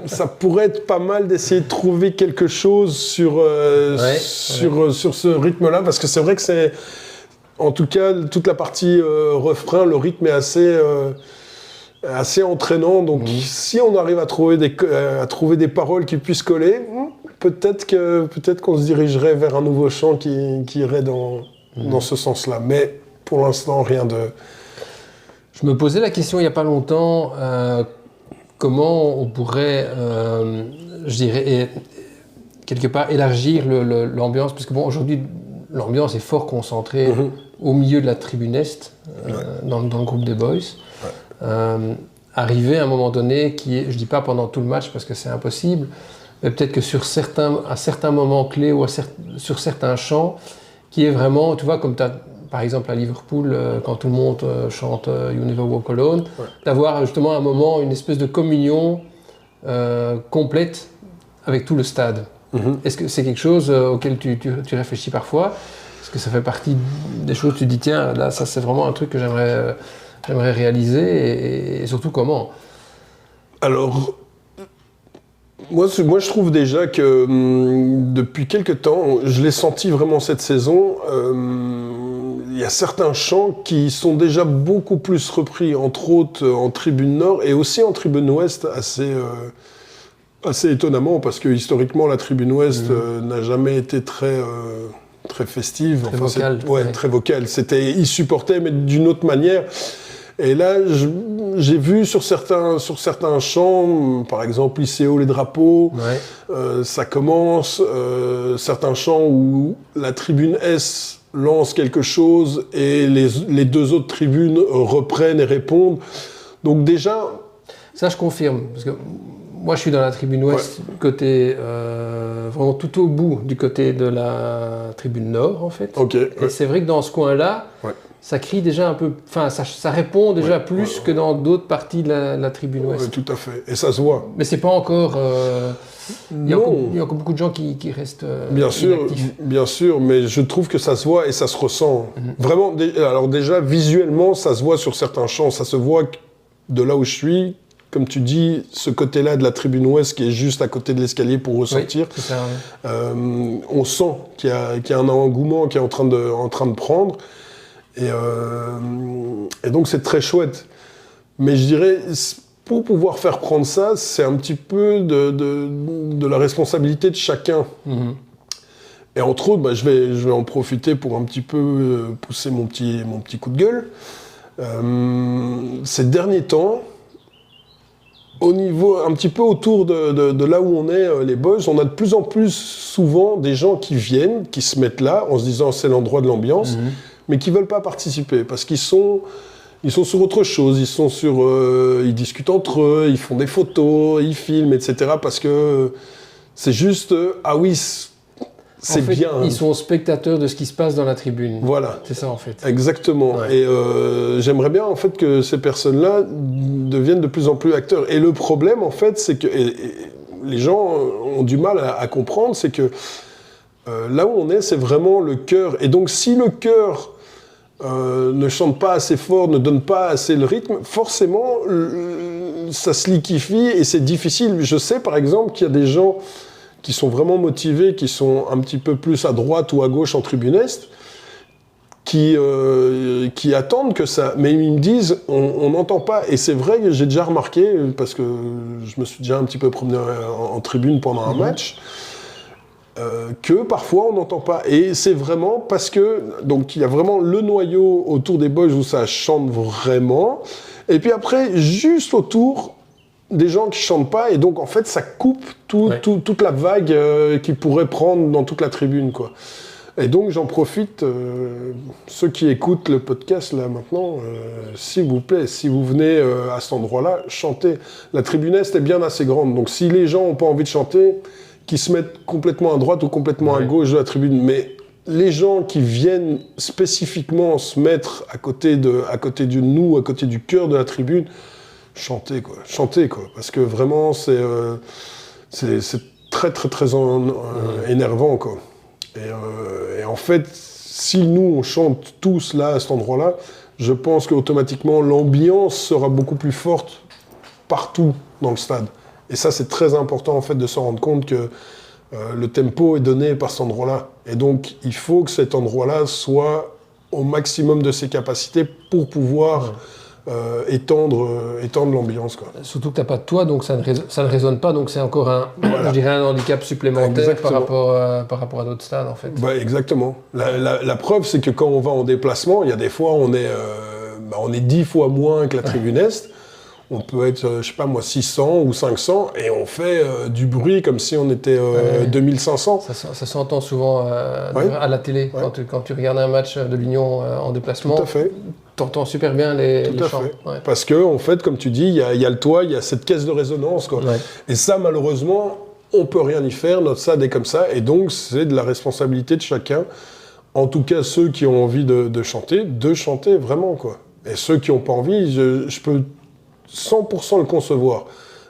ça pourrait être pas mal d'essayer de trouver quelque chose sur ce rythme-là, parce que c'est vrai que c'est, en tout cas, toute la partie refrain, le rythme est assez entraînant. Donc, si on arrive à trouver des paroles qui puissent coller, peut-être qu'on se dirigerait vers un nouveau chant qui irait dans ce sens-là. Mais pour l'instant, rien de... Je me posais la question il n'y a pas longtemps... comment on pourrait, je dirais, quelque part élargir l'ambiance, parce que bon, aujourd'hui, l'ambiance est fort concentrée au milieu de la tribune Est, dans le groupe des Boys. Ouais. Arriver à un moment donné, je ne dis pas pendant tout le match parce que c'est impossible, mais peut-être que à certains moments clés ou sur certains chants, qui est vraiment, tu vois, comme tu as... Par exemple, à Liverpool, quand tout le monde chante You Never Walk Alone, d'avoir justement un moment, une espèce de communion complète avec tout le stade. Est-ce que c'est quelque chose auquel tu réfléchis parfois? Est-ce que ça fait partie des choses où tu te dis, tiens, là, ça c'est vraiment un truc que j'aimerais réaliser et surtout comment? Alors, Moi, je trouve déjà que depuis quelques temps, je l'ai senti vraiment cette saison, il y a certains chants qui sont déjà beaucoup plus repris, entre autres en tribune nord et aussi en tribune ouest, assez étonnamment, parce que historiquement, la tribune ouest n'a jamais été très festive. Très vocale. Très vocale. Ils supportaient, mais d'une autre manière. Et là, j'ai vu sur certains chants, par exemple, ICO, les drapeaux, ça commence, certains chants où la tribune S lance quelque chose et les deux autres tribunes reprennent et répondent. Donc déjà... Ça, je confirme, parce que moi, je suis dans la tribune ouest, côté, vraiment tout au bout du côté de la tribune nord, en fait. Et c'est vrai que dans ce coin-là, ça crie déjà un peu, enfin, ça répond déjà plus que dans d'autres parties de la tribune ouest. Oui, tout à fait. Et ça se voit. Mais c'est pas encore... il y a encore beaucoup de gens qui restent inactifs. Bien sûr, mais je trouve que ça se voit et ça se ressent. Vraiment, alors déjà, visuellement, ça se voit sur certains champs. Ça se voit de là où je suis. Comme tu dis, ce côté-là de la tribune ouest qui est juste à côté de l'escalier pour ressortir, c'est ça, on sent qu'il y a un engouement qui est en train de prendre. Et donc c'est très chouette. Mais je dirais, pour pouvoir faire prendre ça, c'est un petit peu de la responsabilité de chacun. Et entre autres, je vais en profiter pour un petit peu pousser mon petit coup de gueule. Ces derniers temps, au niveau, un petit peu autour de là où on est, les boys, on a de plus en plus souvent des gens qui viennent, qui se mettent là, en se disant c'est l'endroit de l'ambiance, mais qui ne veulent pas participer, parce qu'ils sont sur autre chose, ils discutent entre eux, ils font des photos, ils filment, etc. Parce que c'est juste, ah oui, c'est en fait, bien. Ils sont spectateurs de ce qui se passe dans la tribune. Voilà. C'est ça en fait. Exactement. Ouais. Et j'aimerais bien en fait que ces personnes-là deviennent de plus en plus acteurs. Et le problème en fait, c'est que et les gens ont du mal à comprendre, c'est que là où on est, c'est vraiment le cœur. Et donc si le cœur ne chante pas assez fort, ne donne pas assez le rythme, forcément ça se liquéfie et c'est difficile. Je sais par exemple qu'il y a des gens qui sont vraiment motivés, qui sont un petit peu plus à droite ou à gauche en tribune est, qui attendent que ça... Mais ils me disent, on n'entend pas. Et c'est vrai que j'ai déjà remarqué, parce que je me suis déjà un petit peu promené en tribune pendant un match, que parfois on n'entend pas. Et c'est vraiment parce que... Donc il y a vraiment le noyau autour des boys où ça chante vraiment. Et puis après, juste autour... des gens qui chantent pas, et donc en fait ça coupe toute la vague qu'ils pourraient prendre dans toute la tribune, quoi. Et donc j'en profite, ceux qui écoutent le podcast là maintenant, s'il vous plaît, si vous venez à cet endroit-là, chantez. La tribune est bien assez grande, donc si les gens n'ont pas envie de chanter, qu'ils se mettent complètement à droite ou complètement à gauche de la tribune, mais les gens qui viennent spécifiquement se mettre à côté de nous, à côté du cœur de la tribune, chantez quoi, parce que vraiment c'est très très très énervant quoi. Et en fait, si nous on chante tous là à cet endroit-là, je pense qu'automatiquement l'ambiance sera beaucoup plus forte partout dans le stade. Et ça c'est très important en fait de se rendre compte que le tempo est donné par cet endroit-là. Et donc il faut que cet endroit-là soit au maximum de ses capacités pour pouvoir étendre l'ambiance, quoi. Surtout que tu n'as pas de toit, donc ça ne résonne pas, donc c'est encore je dirais un handicap supplémentaire par rapport à d'autres stades en fait. Bah, exactement. La preuve, c'est que quand on va en déplacement, il y a des fois on est 10 fois moins que la tribune Est. On peut être, je sais pas moi, 600 ou 500 et on fait du bruit comme si on était 2500. Ça s'entend souvent à la télé, quand tu regardes un match de l'Union en déplacement. Tout à fait. T'entends super bien les chants. Ouais. Parce que, en fait, comme tu dis, il y a le toit, il y a cette caisse de résonance, quoi. Ouais. Et ça, malheureusement, on peut rien y faire. Notre stade est comme ça. Et donc, c'est de la responsabilité de chacun. En tout cas, ceux qui ont envie de chanter vraiment, quoi. Et ceux qui n'ont pas envie, je peux 100% le concevoir.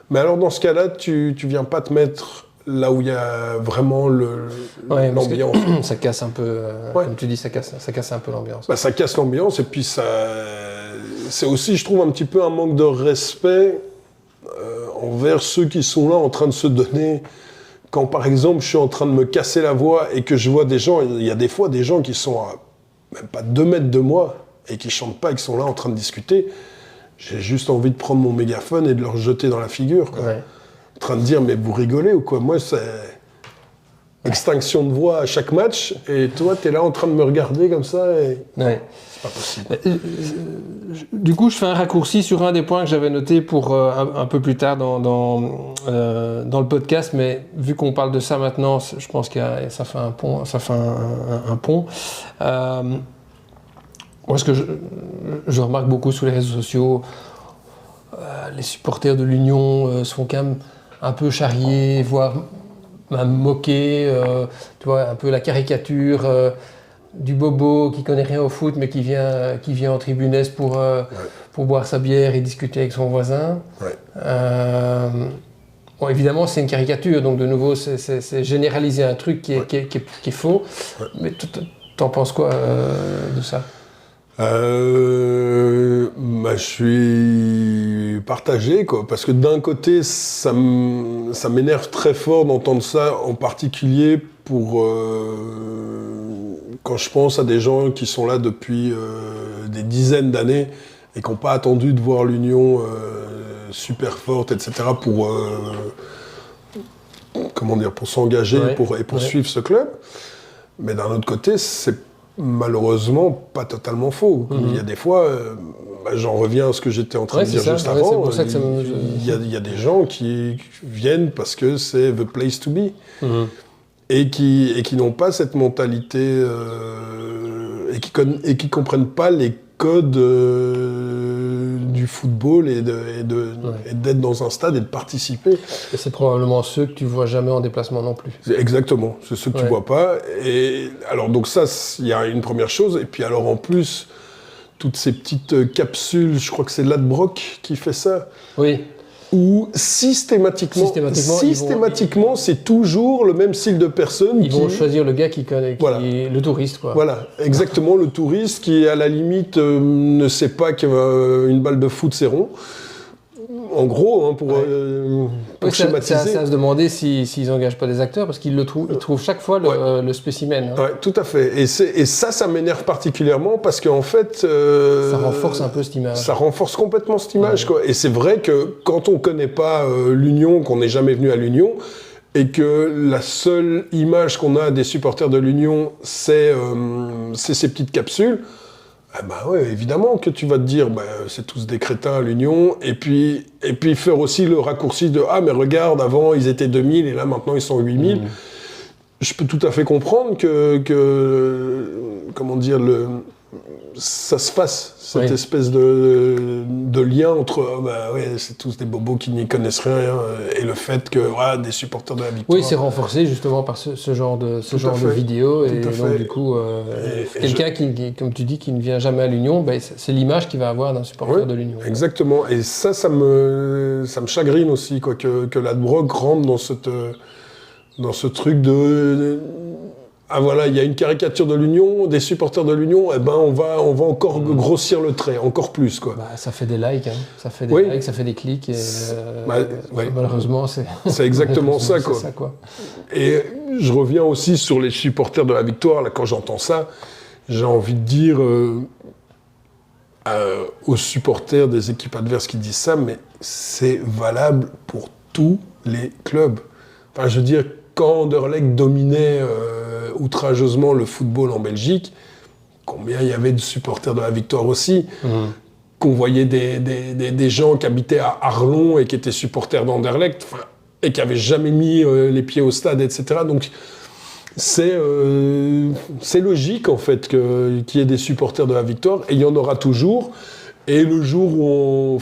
Mais alors, dans ce cas-là, tu viens pas te mettre là où il y a vraiment l'ambiance. Ça casse un peu, comme tu dis, ça casse un peu l'ambiance. Bah, ça casse l'ambiance et puis c'est aussi, je trouve, un petit peu un manque de respect envers ceux qui sont là en train de se donner. Quand par exemple je suis en train de me casser la voix et que je vois des gens, il y a des fois des gens qui sont à même pas 2 mètres de moi et qui chantent pas et qui sont là en train de discuter, j'ai juste envie de prendre mon mégaphone et de leur jeter dans la figure, quoi. Ouais. En train de dire mais vous rigolez ou quoi? Moi c'est extinction de voix à chaque match et toi t'es là en train de me regarder comme ça et... Ouais. Pas possible. Du coup, je fais un raccourci sur un des points que j'avais noté pour un peu plus tard dans le podcast, mais vu qu'on parle de ça maintenant, je pense que ça fait un pont. Moi, ce que je remarque beaucoup sur les réseaux sociaux, les supporters de l'Union sont quand même un peu charriés, voire même moqués, tu vois, un peu la caricature. Du bobo qui connaît rien au foot mais qui vient en tribunesse pour boire sa bière et discuter avec son voisin. Ouais. Bon, évidemment c'est une caricature, donc de nouveau c'est généraliser un truc qui est faux. Ouais. Mais t'en penses quoi de ça? Je suis partagé, quoi, parce que d'un côté ça m'énerve très fort d'entendre ça, en particulier pour quand je pense à des gens qui sont là depuis des dizaines d'années et qui n'ont pas attendu de voir l'Union super forte, etc. pour pour s'engager et pour suivre ce club. Mais d'un autre côté, c'est malheureusement pas totalement faux. Il y a des fois, j'en reviens à ce que j'étais en train de dire juste avant, il y a des gens qui viennent parce que c'est the place to be. Et qui n'ont pas cette mentalité et qui comprennent pas les codes du football et d'être dans un stade et de participer. Et c'est probablement ceux que tu vois jamais en déplacement non plus. Exactement, c'est ceux que tu vois pas. Et alors donc ça, il y a une première chose. Et puis alors en plus, toutes ces petites capsules, je crois que c'est Ladbrokes qui fait ça. Oui. Où systématiquement c'est toujours le même style de personne. Ils vont choisir le gars qui connaît, le touriste, quoi. Voilà, exactement, le touriste qui, à la limite, ne sait pas qu'une balle de foot, c'est rond. En gros, pour schématiser. C'est à se demander s'ils n'engagent pas des acteurs, parce qu'ils trouvent chaque fois le spécimen. Oui, tout à fait. Et ça m'énerve particulièrement, parce qu'en fait... ça renforce un peu cette image. Ça renforce complètement cette image, quoi. Et c'est vrai que quand on ne connaît pas l'Union, qu'on n'est jamais venu à l'Union, et que la seule image qu'on a des supporters de l'Union, c'est ces petites capsules, évidemment que tu vas te dire, c'est tous des crétins à l'Union, et puis faire aussi le raccourci de « Ah, mais regarde, avant, ils étaient 2000, et là, maintenant, ils sont 8000 ». Je peux tout à fait comprendre que ça se fasse, cette espèce de lien entre c'est tous des bobos qui n'y connaissent rien, et le fait que des supporters de la Victoire... Oui, c'est renforcé justement par ce genre de vidéos, et donc du coup, quelqu'un qui, comme tu dis, qui ne vient jamais à l'Union, c'est l'image qu'il va avoir d'un supporter de l'Union. Exactement, et ça me chagrine aussi, quoi, que Ladbrokes rentre dans ce truc de... il y a une caricature de l'Union, des supporters de l'Union, on va encore grossir le trait, encore plus, quoi. Ça fait des likes, ça fait des likes, ça fait des clics, et malheureusement, c'est exactement ça, quoi. C'est ça, quoi. Et je reviens aussi sur les supporters de la Victoire, là, quand j'entends ça, j'ai envie de dire aux supporters des équipes adverses qui disent ça, mais c'est valable pour tous les clubs. Enfin, je veux dire, quand Anderlecht dominait outrageusement le football en Belgique, combien il y avait de supporters de la Victoire aussi, qu'on voyait des gens qui habitaient à Arlon et qui étaient supporters d'Anderlecht, et qui n'avaient jamais mis les pieds au stade, etc. Donc c'est logique en fait qu'il y ait des supporters de la Victoire, et il y en aura toujours. Et le jour où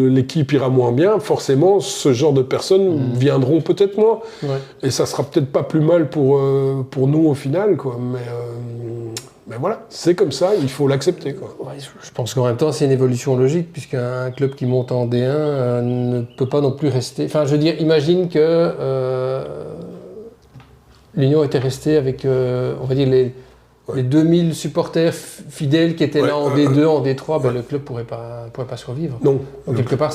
l'équipe ira moins bien, forcément, ce genre de personnes viendront peut-être moins. Et ça sera peut-être pas plus mal pour nous au final, quoi. Mais voilà, c'est comme ça, il faut l'accepter, quoi. Je pense qu'en même temps, c'est une évolution logique, puisqu'un club qui monte en D1 ne peut pas non plus rester... Enfin, je veux dire, imagine que l'Union était restée avec, on va dire, les 2000 supporters fidèles qui étaient là en D2, en D3, le club pourrait pas survivre. Non. Donc quelque part,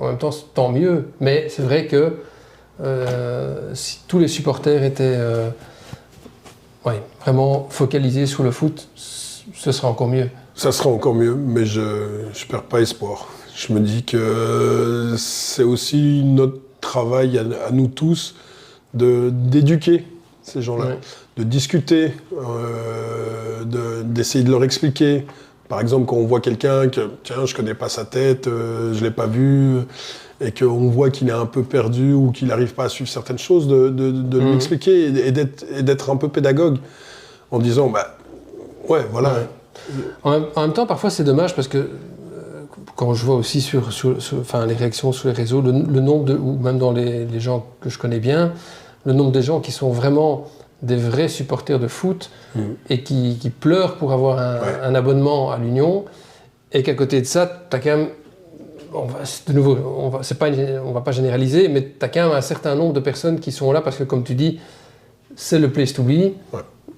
en même temps, tant mieux. Mais c'est vrai que si tous les supporters étaient vraiment focalisés sur le foot, ce serait encore mieux. Ça sera encore mieux, mais je ne perds pas espoir. Je me dis que c'est aussi notre travail à nous tous d'éduquer ces gens-là, de discuter, d'essayer de leur expliquer. Par exemple, quand on voit quelqu'un que, tiens, je connais pas sa tête, je l'ai pas vu, et qu'on voit qu'il est un peu perdu ou qu'il n'arrive pas à suivre certaines choses, de lui expliquer et d'être un peu pédagogue en disant, voilà. Ouais. En même temps, parfois, c'est dommage parce que quand je vois aussi sur les réactions sur les réseaux, le nombre ou même dans les gens que je connais bien, le nombre de gens qui sont vraiment des vrais supporters de foot et qui pleurent pour avoir un abonnement à l'Union, et qu'à côté de ça, tu as quand même, on va pas généraliser, mais tu as quand même un certain nombre de personnes qui sont là parce que, comme tu dis, c'est le place to be,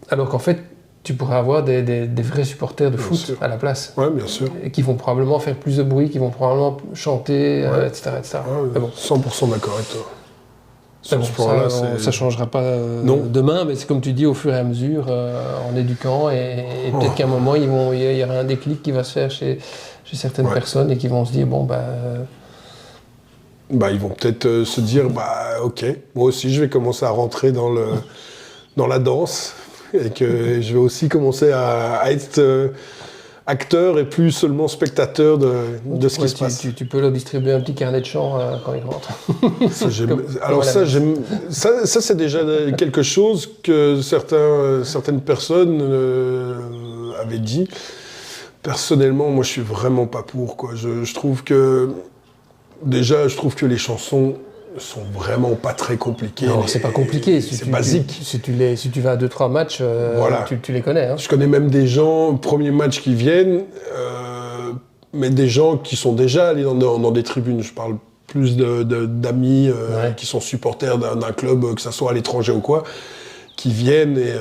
alors qu'en fait, tu pourrais avoir des vrais supporters de foot à la place. Oui, bien sûr. Et qui vont probablement faire plus de bruit, qui vont probablement chanter, etc. Ouais, 100% d'accord avec toi. Ça ne changera pas demain, mais c'est comme tu dis, au fur et à mesure, en éduquant, et peut-être qu'à un moment, il y aura un déclic qui va se faire chez certaines personnes et qui vont se dire, ils vont peut-être se dire, ok, moi aussi je vais commencer à rentrer dans la danse, et que je vais aussi commencer à être acteur et plus seulement spectateur de ce qui se passe. Tu peux leur distribuer un petit carnet de chant quand ils rentrent. Ça, c'est déjà quelque chose que certaines personnes avaient dit. Personnellement, moi, je suis vraiment pas pour, quoi. Je trouve que les chansons sont vraiment pas très compliquées. Non, c'est pas compliqué. C'est basique. Si tu vas à 2-3 matchs, tu les connais. Hein. Je connais même des gens, premier match qui viennent, mais des gens qui sont déjà allés dans des tribunes. Je parle plus d'amis qui sont supporters d'un club, que ce soit à l'étranger ou quoi, qui viennent et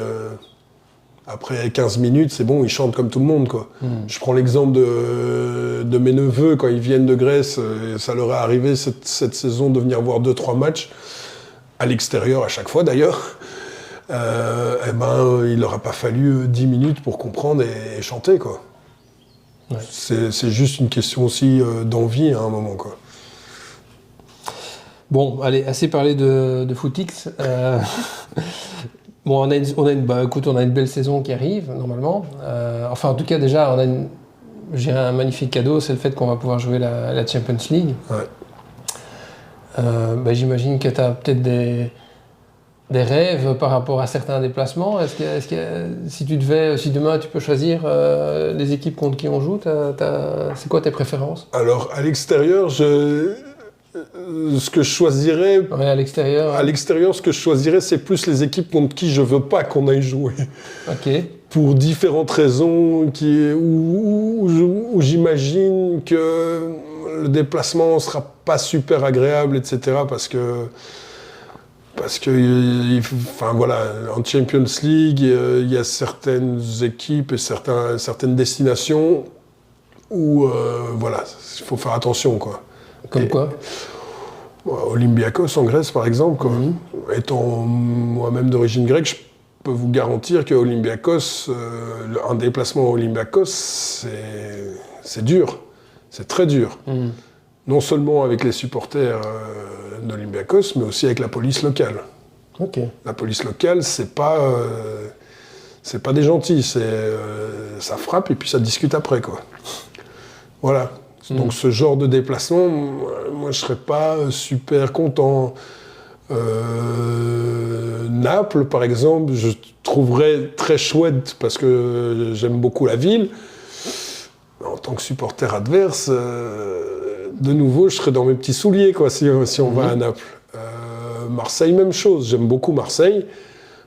après 15 minutes, c'est bon, ils chantent comme tout le monde, quoi. Je prends l'exemple de mes neveux, quand ils viennent de Grèce, ça leur est arrivé cette saison de venir voir 2-3 matchs, à l'extérieur à chaque fois d'ailleurs. Il leur a pas fallu 10 minutes pour comprendre et chanter, quoi. Ouais. C'est juste une question aussi d'envie à un moment, quoi. Bon, allez, assez parlé de footix. Bon, on a une belle saison qui arrive, normalement. En tout cas, déjà, j'ai un magnifique cadeau, c'est le fait qu'on va pouvoir jouer la Champions League. Ouais. J'imagine que tu as peut-être des rêves par rapport à certains déplacements. Si demain tu peux choisir les équipes contre qui on joue, c'est quoi tes préférences? Alors, à l'extérieur, ce que je choisirais... Ouais, à l'extérieur, ce que je choisirais, c'est plus les équipes contre qui je veux pas qu'on aille jouer. Ok. Pour différentes raisons où j'imagine que le déplacement sera pas super agréable, etc. Parce que en Champions League, il y a certaines équipes et certaines destinations où, il faut faire attention, quoi. Quoi Olympiakos en Grèce, par exemple, quoi. Étant moi-même d'origine grecque, je peux vous garantir qu'à Olympiakos, un déplacement à Olympiakos, c'est dur. C'est très dur. Non seulement avec les supporters d'Olympiakos, mais aussi avec la police locale. Okay. La police locale, c'est pas des gentils. Ça frappe et puis ça discute après, quoi. Voilà. Donc ce genre de déplacement, moi je serais pas super content. Naples, par exemple, je trouverais très chouette parce que j'aime beaucoup la ville. En tant que supporter adverse, de nouveau, je serais dans mes petits souliers, quoi, si on va à Naples. Marseille, même chose. J'aime beaucoup Marseille.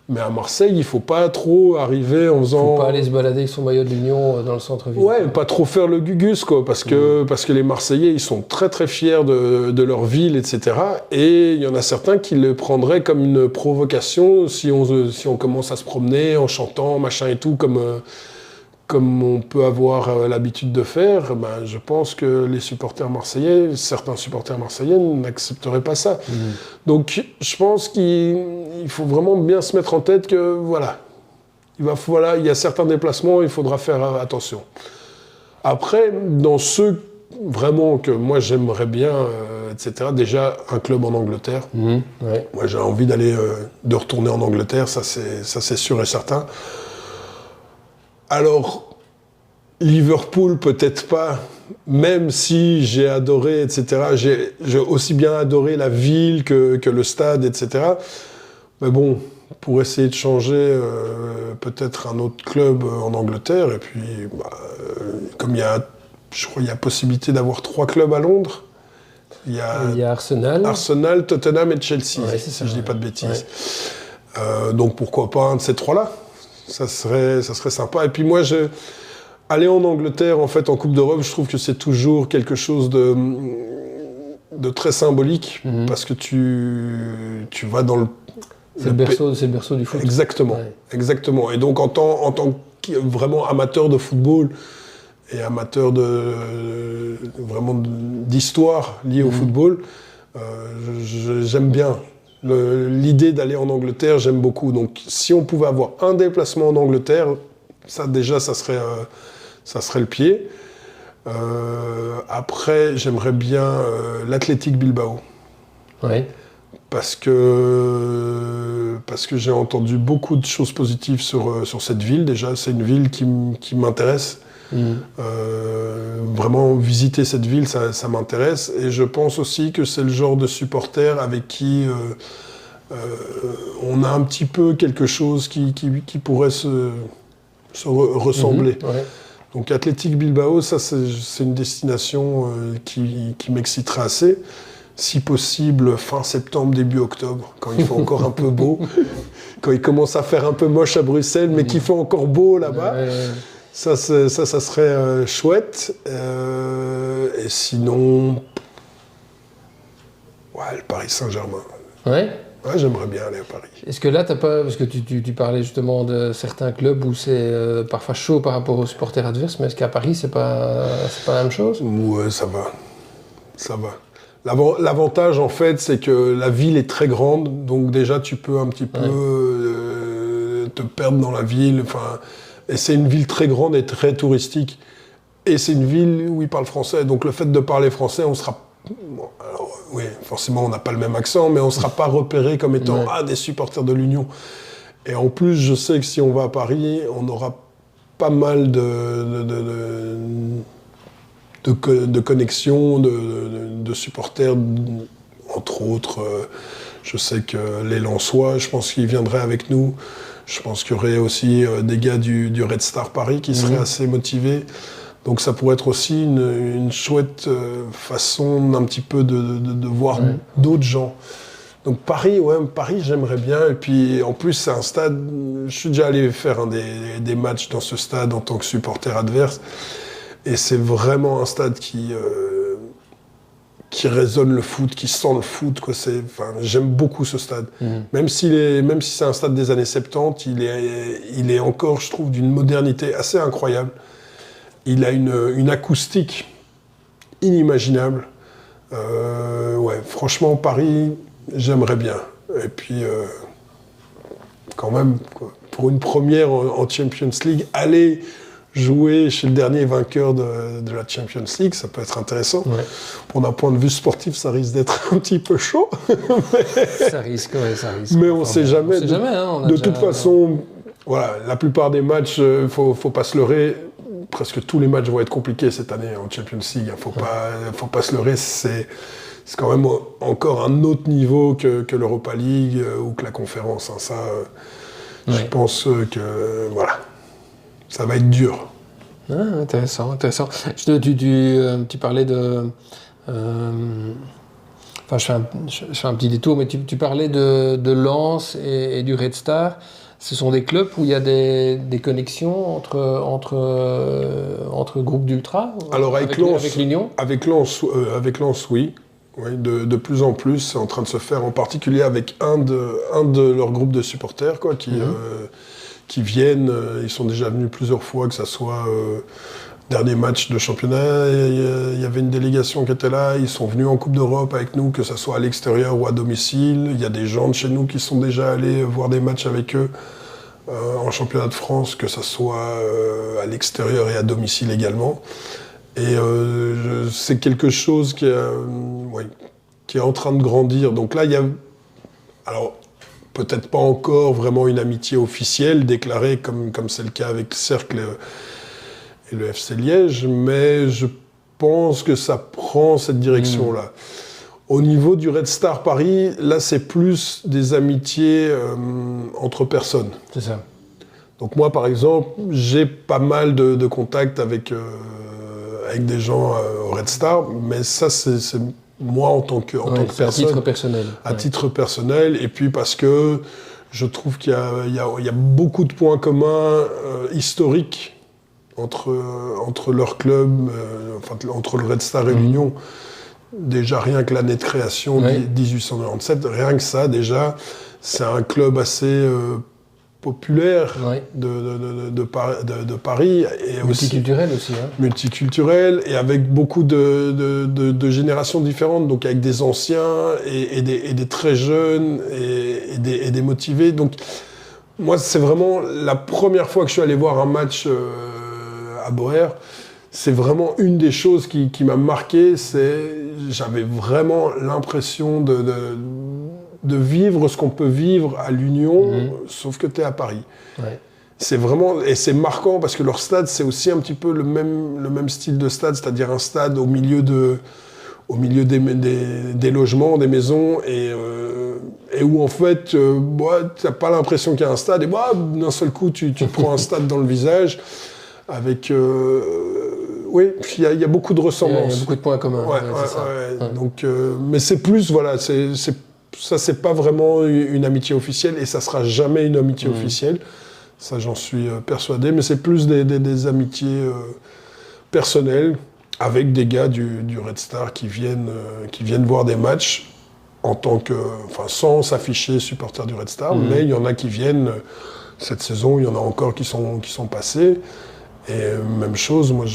Mais à Marseille, il ne faut pas trop arriver en faisant... Il ne faut pas aller se balader avec son maillot de l'Union dans le centre-ville. Ouais, pas trop faire le gugus, quoi, parce que les Marseillais, ils sont très très fiers de leur ville, etc. Et il y en a certains qui le prendraient comme une provocation si on commence à se promener en chantant, machin et tout, comme on peut avoir l'habitude de faire. Ben, je pense que les supporters marseillais, certains supporters marseillais n'accepteraient pas ça. Donc je pense qu'il faut vraiment bien se mettre en tête que voilà, il y a certains déplacements, il faudra faire attention. Après, dans ceux vraiment que moi j'aimerais bien, etc., déjà un club en Angleterre. Ouais. Moi j'ai envie de retourner en Angleterre, ça c'est sûr et certain. Alors, Liverpool, peut-être pas, même si j'ai adoré, etc. J'ai aussi bien adoré la ville que le stade, etc. Mais bon, pour essayer de changer peut-être un autre club en Angleterre, et puis, comme je crois qu'il y a possibilité d'avoir 3 clubs à Londres. Il y a Arsenal, Tottenham et Chelsea, ouais, si je ne dis pas de bêtises. Ouais. Donc pourquoi pas un de ces 3-là ? Ça serait sympa. Et puis moi, aller en Angleterre, en fait, en Coupe d'Europe, je trouve que c'est toujours quelque chose de très symbolique, parce que tu vas dans le... C'est le berceau du foot. Exactement, ouais. Exactement. Et donc, en tant que vraiment amateur de football et amateur vraiment d'histoire liée au football, j'aime bien. L'idée d'aller en Angleterre, j'aime beaucoup. Donc, si on pouvait avoir un déplacement en Angleterre, ça déjà, ça serait le pied. Après, j'aimerais bien l'Athletic Bilbao. Oui. Parce que j'ai entendu beaucoup de choses positives sur cette ville. Déjà, c'est une ville qui m'intéresse. Vraiment, visiter cette ville, ça m'intéresse. Et je pense aussi que c'est le genre de supporter avec qui on a un petit peu quelque chose qui pourrait se ressembler. Ouais. Donc Athletic Bilbao, ça c'est une destination qui m'excitera assez. Si possible, fin septembre, début octobre, quand il fait encore un peu beau, quand il commence à faire un peu moche à Bruxelles, mais qu'il fait encore beau là-bas. Ça serait chouette. Et sinon, le Paris Saint-Germain. Ouais. Ouais, j'aimerais bien aller à Paris. Est-ce que là, t'as pas... Parce que tu parlais justement de certains clubs où c'est parfois chaud par rapport aux supporters adverses, mais est-ce qu'à Paris, c'est pas la même chose ? Ouais, ça va. Ça va. L'avantage, en fait, c'est que la ville est très grande, donc déjà, tu peux un petit peu te perdre dans la ville. Et c'est une ville très grande et très touristique. Et c'est une ville où ils parlent français. Donc le fait de parler français, on sera... Bon, alors, oui, forcément, on n'a pas le même accent, mais on ne sera pas repéré comme étant des supporters de l'Union. Et en plus, je sais que si on va à Paris, on aura pas mal de connexions, de supporters, entre autres. Je sais que les Lensois, je pense qu'ils viendraient avec nous. Je pense qu'il y aurait aussi des gars du Red Star Paris qui seraient assez motivés. Donc ça pourrait être aussi une chouette façon un petit peu de voir d'autres gens. Donc Paris, j'aimerais bien. Et puis en plus, c'est un stade... Je suis déjà allé faire des matchs dans ce stade en tant que supporter adverse. Et c'est vraiment un stade qui résonne le foot, qui sent le foot, quoi. J'aime beaucoup ce stade. Même si c'est un stade des années 70, il est encore, je trouve, d'une modernité assez incroyable. Il a une acoustique inimaginable. Franchement, Paris, j'aimerais bien. Et puis, quand même, quoi, pour une première en Champions League, aller jouer chez le dernier vainqueur de la Champions League, ça peut être intéressant. Ouais. Pour un point de vue sportif, ça risque d'être un petit peu chaud. Ça risque. Mais on ne sait jamais. De toute façon, voilà, la plupart des matchs, faut pas se leurrer. Presque tous les matchs vont être compliqués cette année en Champions League. Faut pas se leurrer. C'est quand même encore un autre niveau que l'Europa League ou que la conférence. Je pense que voilà. Ça va être dur. Intéressant. Tu parlais de... Enfin, je fais un petit détour, mais tu parlais de Lens et du Red Star. Ce sont des clubs où il y a des connexions entre groupes d'ultra. Alors avec l'Union. Avec Lens, oui. Oui, de plus en plus, c'est en train de se faire, en particulier avec un de leurs groupes de supporters, quoi, qui viennent. Ils sont déjà venus plusieurs fois, que ça soit dernier match de championnat, il y avait une délégation qui était là. Ils sont venus en Coupe d'Europe avec nous, que ça soit à l'extérieur ou à domicile. Il y a des gens de chez nous qui sont déjà allés voir des matchs avec eux en championnat de France, que ça soit à l'extérieur et à domicile également. Et c'est quelque chose qui est en train de grandir. Donc là, il y a, alors peut-être pas encore vraiment une amitié officielle déclarée comme c'est le cas avec Cercle et le FC Liège, mais je pense que ça prend cette direction-là. Au niveau du Red Star Paris, là, c'est plus des amitiés entre personnes. C'est ça. Donc moi, par exemple, j'ai pas mal de contacts avec des gens au Red Star, mais ça, c'est moi en tant que personne. À titre personnel. À titre personnel, et puis parce que je trouve qu'il y a beaucoup de points communs historiques entre leur club, entre le Red Star et l'Union. Déjà, rien que l'année de création, 1897, rien que ça, déjà, c'est un club assez populaire de Paris. Et multiculturel aussi. Multiculturel, et avec beaucoup de générations différentes, donc avec des anciens et des très jeunes et des motivés. Donc, moi, c'est vraiment la première fois que je suis allé voir un match à Boer. C'est vraiment une des choses qui m'a marqué, j'avais vraiment l'impression de vivre ce qu'on peut vivre à l'Union, sauf que tu es à Paris. Ouais. C'est vraiment, et c'est marquant parce que leur stade, c'est aussi un petit peu le même style de stade, c'est-à-dire un stade au milieu des logements, des maisons, et où en fait, tu n'as pas l'impression qu'il y a un stade, et d'un seul coup, tu prends un stade dans le visage, avec... oui, il y a beaucoup de ressemblances. Il y a beaucoup de points communs. Donc, mais c'est plus, voilà, ça c'est pas vraiment une amitié officielle, et ça sera jamais une amitié officielle. Ça, j'en suis persuadé, mais c'est plus des amitiés personnelles avec des gars du Red Star qui viennent voir des matchs en tant que, sans s'afficher supporters du Red Star, mais il y en a qui viennent cette saison, il y en a encore qui sont passés. Et même chose, moi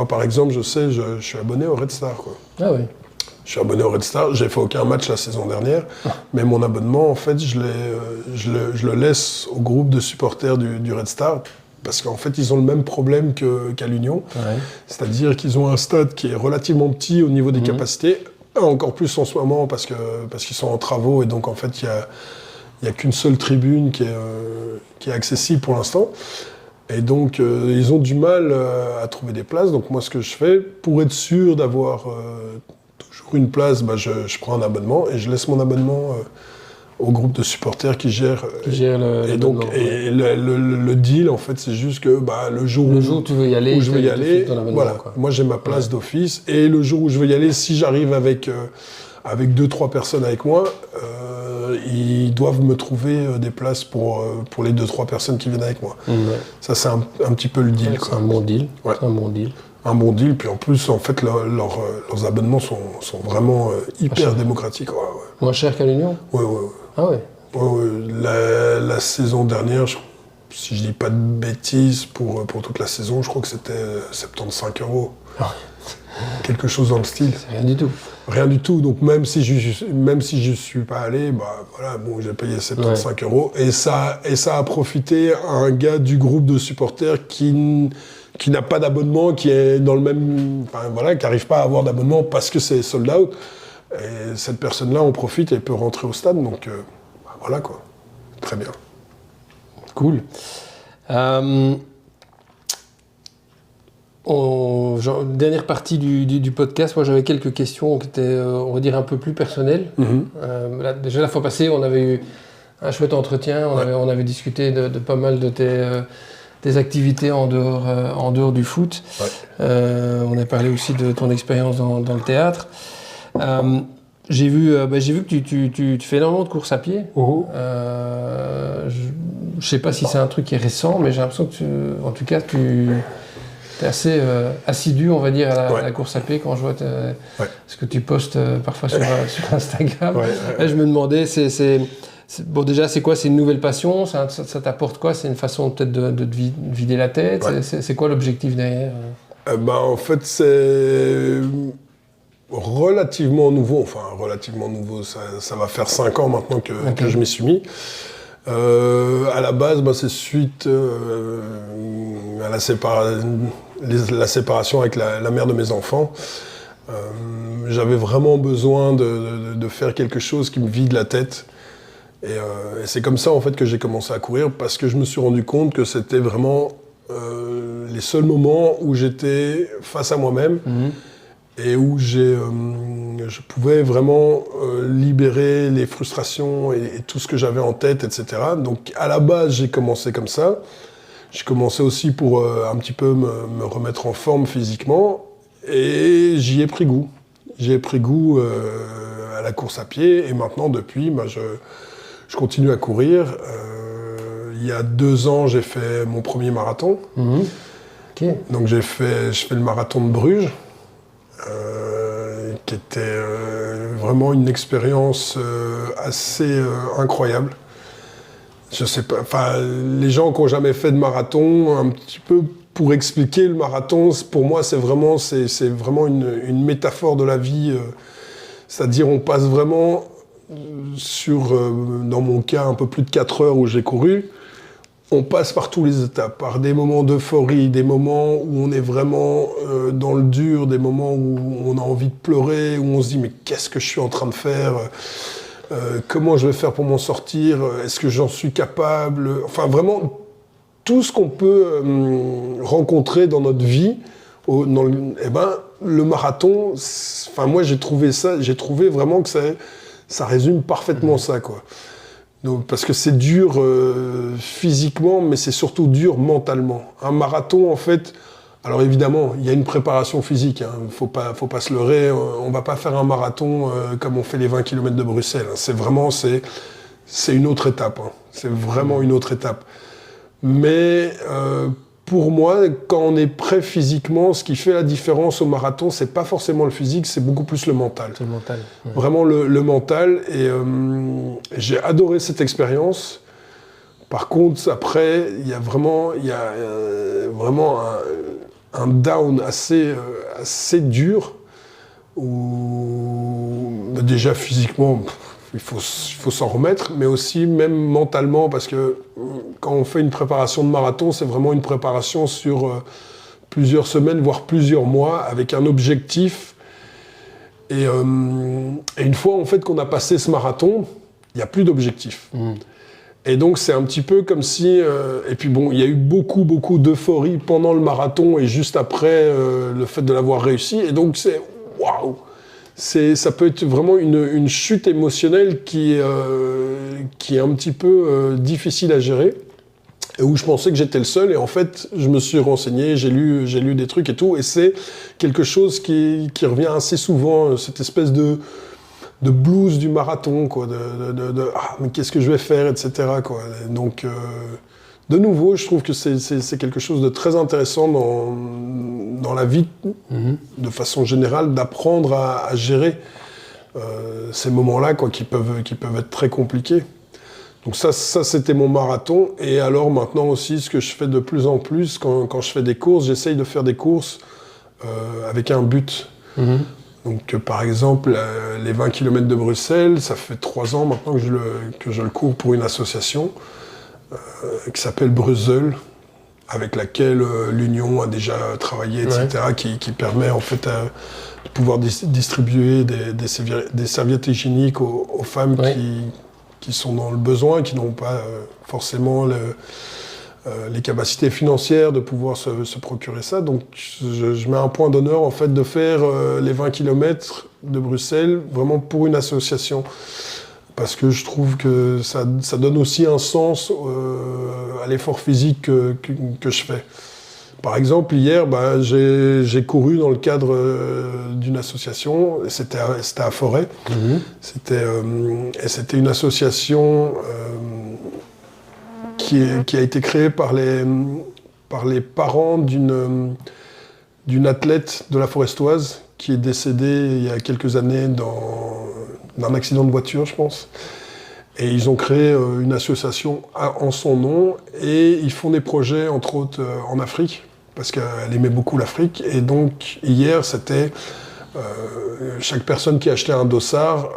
par exemple, je sais, je suis abonné au Red Star, quoi. Ah oui. Je suis abonné au Red Star, j'ai fait aucun match la saison dernière, mais mon abonnement, en fait, je le laisse au groupe de supporters du Red Star, parce qu'en fait, ils ont le même problème qu'à l'Union. Ouais. C'est-à-dire qu'ils ont un stade qui est relativement petit au niveau des capacités, encore plus en ce moment, parce qu'ils sont en travaux, et donc en fait, il n'y a qu'une seule tribune qui est accessible pour l'instant. Et donc, ils ont du mal à trouver des places. Donc, moi, ce que je fais, pour être sûr d'avoir toujours une place, je prends un abonnement et je laisse mon abonnement au groupe de supporters qui gère le deal, en fait, c'est juste que le jour où tu veux y aller, voilà, moi, j'ai ma place d'office. Et le jour où je veux y aller, si j'arrive avec 2-3 personnes avec moi, ils doivent me trouver des places pour les 2-3 personnes qui viennent avec moi. Ça, c'est un petit peu le deal. Ouais, c'est un bon deal. Ouais. C'est un bon deal. Un bon deal, puis en plus, en fait, leurs abonnements sont vraiment hyper démocratiques. Ouais. Moins cher qu'à l'Union ? Oui. Ah ouais. La saison dernière, si je dis pas de bêtises, pour toute la saison, je crois que c'était 75 €. Quelque chose dans le style. C'est rien du tout. Rien du tout. Donc même si je suis pas allé, j'ai payé 75 €. Et ça a profité à un gars du groupe de supporters qui n'a pas d'abonnement, qui est dans le même, qui n'arrive pas à avoir d'abonnement parce que c'est sold out. Et cette personne-là en profite et peut rentrer au stade. Donc voilà quoi. Très bien. Cool. Dernière partie du podcast, moi j'avais quelques questions qui étaient, on va dire, un peu plus personnelles. Déjà la fois passée, on avait eu un chouette entretien, on avait discuté de pas mal de tes activités en dehors du foot. On a parlé aussi de ton expérience dans le théâtre. J'ai vu que tu fais énormément de courses à pied. Je sais pas si c'est un truc qui est récent, mais j'ai l'impression que en tout cas, tu es assez assidu, on va dire, à la course à pied quand je vois ce que tu postes parfois sur Instagram. Là, je me demandais, bon, déjà, c'est quoi? C'est une nouvelle passion? Ça t'apporte quoi? C'est une façon peut-être de te vider la tête? C'est quoi l'objectif derrière? En fait, c'est relativement nouveau. Ça va faire 5 ans maintenant que je m'y suis mis. À la base, c'est suite à la séparation avec la mère de mes enfants. J'avais vraiment besoin de faire quelque chose qui me vide la tête. Et c'est comme ça en fait que j'ai commencé à courir, parce que je me suis rendu compte que c'était vraiment les seuls moments où j'étais face à moi-même et où je pouvais vraiment libérer les frustrations et tout ce que j'avais en tête, etc. Donc à la base, j'ai commencé comme ça. J'ai commencé aussi pour un petit peu me remettre en forme physiquement, et j'y ai pris goût. J'ai pris goût à la course à pied, et maintenant, depuis, je continue à courir. Il y a 2 ans, j'ai fait mon premier marathon. Donc je fais le marathon de Bruges, qui était vraiment une expérience assez incroyable. Je sais pas, les gens qui n'ont jamais fait de marathon, un petit peu pour expliquer le marathon, pour moi c'est vraiment une métaphore de la vie. C'est-à-dire on passe vraiment dans mon cas, un peu plus de 4 heures où j'ai couru. On passe par tous les étapes, par des moments d'euphorie, des moments où on est vraiment dans le dur, des moments où on a envie de pleurer, où on se dit mais qu'est-ce que je suis en train de faire, comment je vais faire pour m'en sortir, est-ce que j'en suis capable, enfin vraiment tout ce qu'on peut rencontrer dans notre vie, le marathon, moi j'ai trouvé vraiment que ça résume parfaitement ça, quoi. Donc, parce que c'est dur physiquement, mais c'est surtout dur mentalement. Un marathon, en fait, alors évidemment, il y a une préparation physique, hein, faut pas se leurrer, on va pas faire un marathon comme on fait les 20 km de Bruxelles. Hein. C'est une autre étape, hein. C'est vraiment une autre étape. Mais pour moi, quand on est prêt physiquement, ce qui fait la différence au marathon, c'est pas forcément le physique, c'est beaucoup plus le mental. C'est le mental. Ouais. Vraiment le mental. Et j'ai adoré cette expérience. Par contre, après, il y a vraiment un down assez dur, où déjà physiquement, il faut s'en remettre, mais aussi même mentalement, parce que quand on fait une préparation de marathon, c'est vraiment une préparation sur plusieurs semaines, voire plusieurs mois, avec un objectif. Et une fois en fait qu'on a passé ce marathon, il n'y a plus d'objectif. Et donc c'est un petit peu comme si... et puis bon, il y a eu beaucoup d'euphorie pendant le marathon et juste après le fait de l'avoir réussi. Et donc c'est... Waouh! Ça peut être vraiment une chute émotionnelle qui est un petit peu difficile à gérer, et où je pensais que j'étais le seul, et en fait je me suis renseigné, j'ai lu des trucs et tout, et c'est quelque chose qui revient assez souvent, cette espèce de blues du marathon, quoi, mais qu'est-ce que je vais faire, etc., quoi. Donc de nouveau, je trouve que c'est quelque chose de très intéressant dans la vie, de façon générale, d'apprendre à gérer ces moments-là, quoi, qui peuvent être très compliqués. Donc ça c'était mon marathon. Et alors maintenant aussi, ce que je fais de plus en plus, quand je fais des courses, j'essaye de faire des courses avec un but. Donc par exemple, les 20 km de Bruxelles, ça fait 3 ans maintenant que je le cours pour une association qui s'appelle Brussels, avec laquelle l'Union a déjà travaillé, etc., qui permet en fait de pouvoir distribuer des serviettes hygiéniques aux femmes qui sont dans le besoin, qui n'ont pas forcément les capacités financières de pouvoir se procurer ça. Donc je mets un point d'honneur en fait de faire les 20 km de Bruxelles vraiment pour une association. Parce que je trouve que ça donne aussi un sens à l'effort physique que je fais. Par exemple, hier, j'ai couru dans le cadre d'une association, c'était à Forêt. C'était une association qui a été créée par les parents d'une athlète de la Forestoise qui est décédée il y a quelques années d'un accident de voiture, je pense. Et ils ont créé une association en son nom et ils font des projets, entre autres, en Afrique, parce qu'elle aimait beaucoup l'Afrique. Et donc, hier, c'était chaque personne qui achetait un dossard,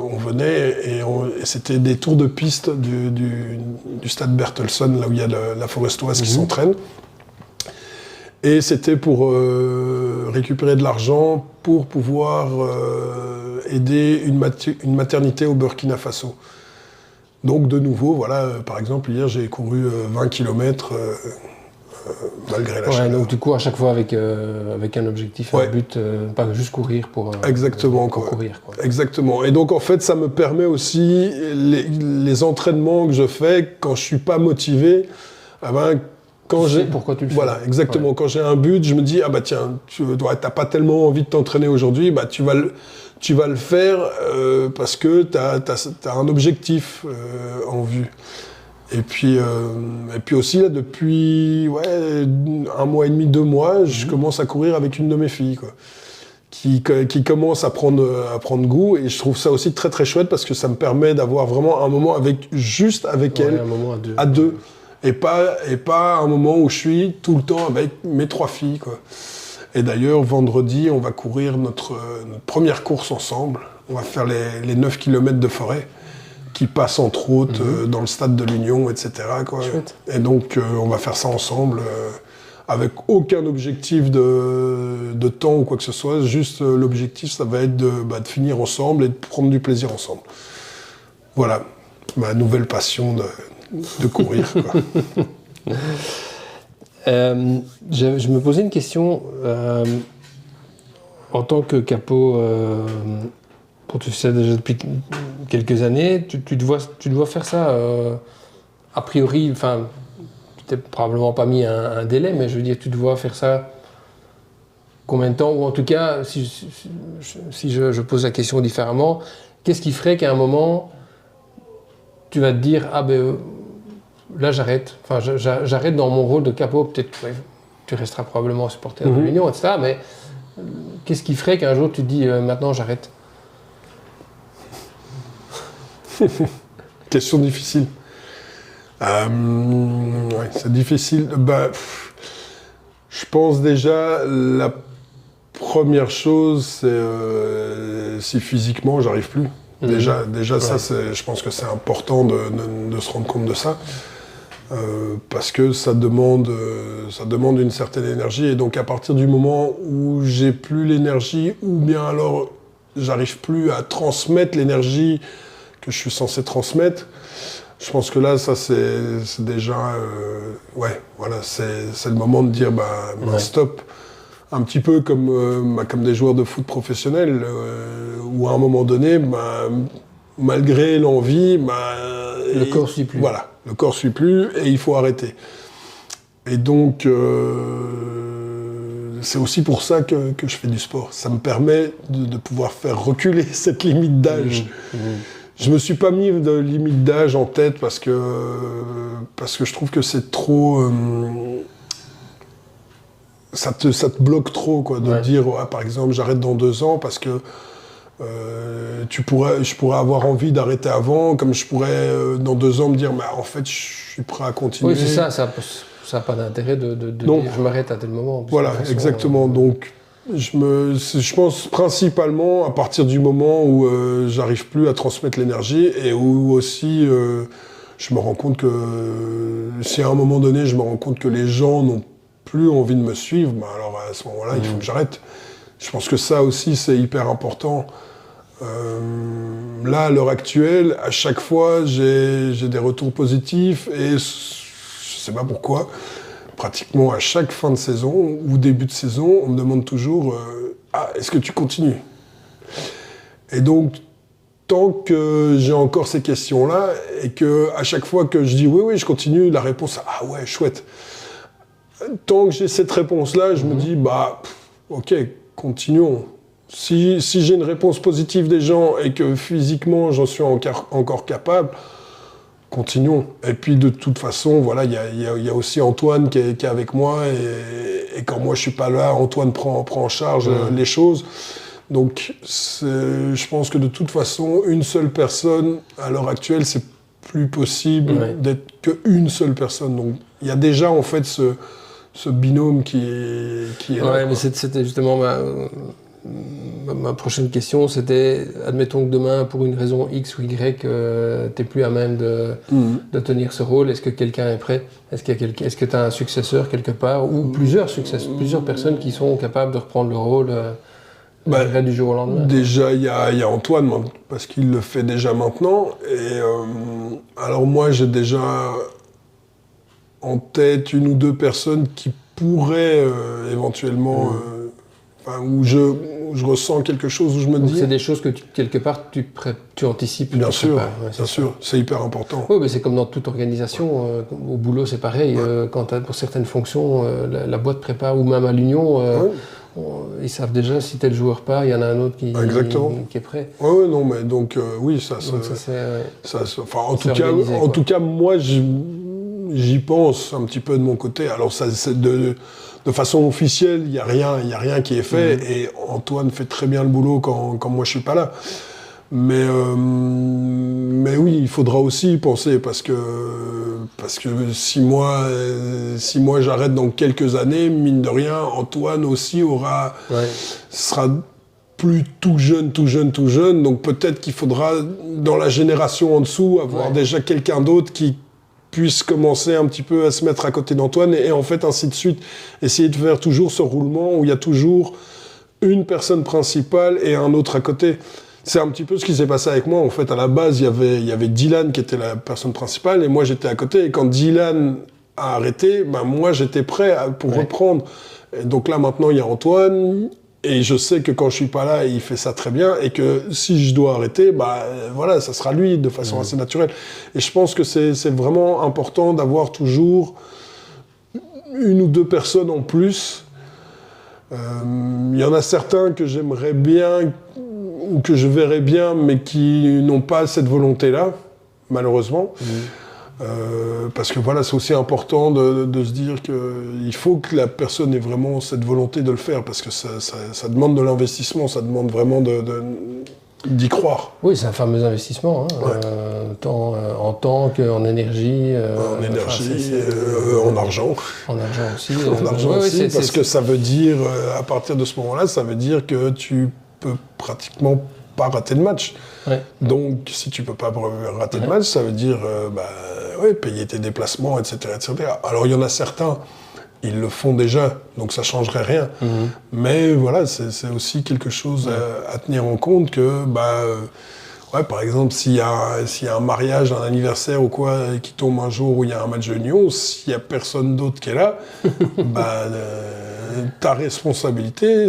on venait et c'était des tours de piste du stade Bertelsen, là où il y a la Forestoise qui s'entraîne. Et c'était pour récupérer de l'argent pour pouvoir aider une maternité au Burkina Faso. Donc de nouveau, voilà, par exemple, hier j'ai couru 20 km malgré la chaleur. Donc du coup à chaque fois avec un objectif, un but, pas juste courir pour Exactement, pour courir. Quoi. Exactement. Et donc en fait ça me permet aussi, les entraînements que je fais quand je suis pas motivé, quand j'ai pourquoi tu le fais. Voilà, exactement. Ouais. Quand j'ai un but, je me dis, tiens, t'as pas tellement envie de t'entraîner aujourd'hui, tu vas le faire parce que t'as un objectif en vue. Et puis aussi, là, depuis 1 mois et demi, 2 mois, je commence à courir avec une de mes filles, quoi, qui commence à prendre goût. Et je trouve ça aussi très, très chouette parce que ça me permet d'avoir vraiment un moment avec elle, un moment à deux. Et pas un moment où je suis tout le temps avec mes 3 filles, quoi. Et d'ailleurs, vendredi, on va courir notre première course ensemble. On va faire les 9 km de Forêt, qui passent entre autres dans le stade de l'Union, etc. Quoi. Et donc, on va faire ça ensemble, avec aucun objectif de temps ou quoi que ce soit. Juste l'objectif, ça va être de finir ensemble et de prendre du plaisir ensemble. Voilà, ma nouvelle passion de courir. Quoi. Je me posais une question en tant que capot, tu fais ça déjà depuis quelques années, tu dois faire ça a priori, enfin, tu t'es probablement pas mis un délai, mais je veux dire, tu dois faire ça combien de temps, ou en tout cas, si je pose la question différemment, qu'est-ce qui ferait qu'à un moment, tu vas te dire, là j'arrête, enfin j'arrête dans mon rôle de capot, peut-être que tu resteras probablement supporter de l'Union, etc. Mais qu'est-ce qui ferait qu'un jour tu te dis maintenant j'arrête? Question difficile. C'est difficile. Je pense déjà la première chose, c'est si physiquement j'arrive plus. Déjà ça, je pense que c'est important de se rendre compte de ça. Parce que ça demande une certaine énergie, et donc à partir du moment où j'ai plus l'énergie, ou bien alors j'arrive plus à transmettre l'énergie que je suis censé transmettre, je pense que là, ça c'est déjà, c'est le moment de dire stop. Un petit peu comme des joueurs de foot professionnels, où à un moment donné, malgré l'envie, le corps suit plus. Voilà, le corps suit plus et il faut arrêter. Et donc, c'est aussi pour ça que je fais du sport. Ça me permet de pouvoir faire reculer cette limite d'âge. Je me suis pas mis de limite d'âge en tête parce que je trouve que c'est trop... ça te bloque trop, quoi, de dire, par exemple, j'arrête dans 2 ans parce que je pourrais avoir envie d'arrêter avant, comme je pourrais dans 2 ans me dire, en fait, je suis prêt à continuer. Oui, c'est ça n'a pas d'intérêt de dire je m'arrête à tel moment. Voilà, exactement. Donc, je pense principalement à partir du moment où j'arrive plus à transmettre l'énergie, et où aussi je me rends compte que si à un moment donné, je me rends compte que les gens n'ont plus envie de me suivre, alors à ce moment-là, il faut que j'arrête. Je pense que ça aussi, c'est hyper important. Là, à l'heure actuelle, à chaque fois, j'ai des retours positifs, et je sais pas pourquoi, pratiquement à chaque fin de saison ou début de saison, on me demande toujours est-ce que tu continues? Et donc, tant que j'ai encore ces questions-là, et que à chaque fois que je dis oui, je continue, la réponse, ah ouais, chouette. tant que j'ai cette réponse-là, je me dis, ok, continuons. Si j'ai une réponse positive des gens et que physiquement j'en suis encore capable, continuons. Et puis de toute façon, voilà, il y a aussi Antoine qui est avec moi et quand moi je suis pas là, Antoine prend en charge les choses. Donc je pense que de toute façon, une seule personne, à l'heure actuelle, c'est plus possible d'être qu'une seule personne. Donc il y a déjà en fait ce binôme qui est là. Ouais, mais c'était justement ma prochaine question, c'était, admettons que demain, pour une raison X ou Y, t'es plus à même de tenir ce rôle, est-ce que quelqu'un est prêt ? Est-ce que tu as un successeur quelque part, ou plusieurs personnes qui sont capables de reprendre le rôle du jour au lendemain ? Déjà, il y a Antoine, parce qu'il le fait déjà maintenant, et alors moi j'ai déjà en tête une ou deux personnes qui pourraient éventuellement... où je ressens quelque chose, où je me dis... C'est des choses que, quelque part, tu anticipes. Bien sûr, c'est hyper important. Oui, mais c'est comme dans toute organisation. Au boulot, c'est pareil. Pour certaines fonctions, la boîte prépare, ou même à l'union, ils savent déjà si tel joueur part, il y en a un autre qui est prêt. Oui, non, mais donc, oui, en tout cas, moi, j'y pense un petit peu de mon côté. Alors, ça, c'est de façon officielle, il y a rien qui est fait, et Antoine fait très bien le boulot quand moi je suis pas là. Mais oui, il faudra aussi y penser, parce que si moi j'arrête dans quelques années, mine de rien, Antoine aussi sera plus tout jeune, donc peut-être qu'il faudra, dans la génération en dessous, avoir déjà quelqu'un d'autre qui puisse commencer un petit peu à se mettre à côté d'Antoine, et en fait ainsi de suite, essayer de faire toujours ce roulement où il y a toujours une personne principale et un autre à côté. C'est un petit peu ce qui s'est passé avec moi. En fait, à la base, il y avait Dylan qui était la personne principale et moi j'étais à côté, et quand Dylan a arrêté, moi j'étais prêt pour reprendre. Et donc là maintenant il y a Antoine, et je sais que quand je suis pas là, il fait ça très bien, et que si je dois arrêter, voilà, ça sera lui de façon assez naturelle. Et je pense que c'est vraiment important d'avoir toujours une ou deux personnes en plus. Il y en a certains que j'aimerais bien, ou que je verrais bien, mais qui n'ont pas cette volonté-là, malheureusement. Parce que voilà, c'est aussi important de se dire qu'il faut que la personne ait vraiment cette volonté de le faire, parce que ça demande de l'investissement, ça demande vraiment d'y croire. Oui, c'est un fameux investissement, tant en temps qu'en énergie. En argent. En argent aussi. En argent aussi, parce que ça veut dire, à partir de ce moment-là, ça veut dire que tu peux pratiquement pas rater le match. Donc, si tu peux pas rater le match, ça veut dire payer tes déplacements, etc., etc. Alors, il y en a certains, ils le font déjà, donc ça changerait rien. Mais voilà, c'est aussi quelque chose à tenir en compte que, par exemple, s'il y a un mariage, un anniversaire ou quoi, qui tombe un jour où il y a un match de Lyon, s'il y a personne d'autre qui est là, ta responsabilité,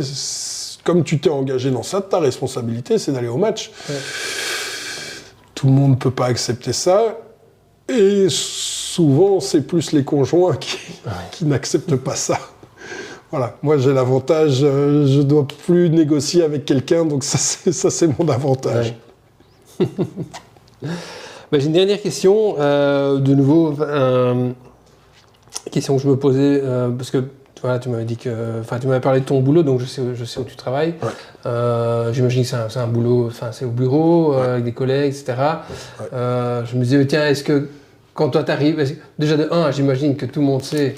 comme tu t'es engagé dans ça, ta responsabilité, c'est d'aller au match. Tout le monde ne peut pas accepter ça. Et souvent, c'est plus les conjoints qui n'acceptent pas ça. Voilà, moi j'ai l'avantage, je ne dois plus négocier avec quelqu'un, donc ça c'est mon avantage. J'ai une dernière question, de nouveau, question que je me posais, parce que voilà, tu m'avais dit tu m'avais parlé de ton boulot, donc je sais où tu travailles. J'imagine que c'est un boulot, c'est au bureau, avec des collègues, etc. Je me disais, tiens, est-ce que quand toi t'arrives, déjà de 1, j'imagine que tout le monde sait,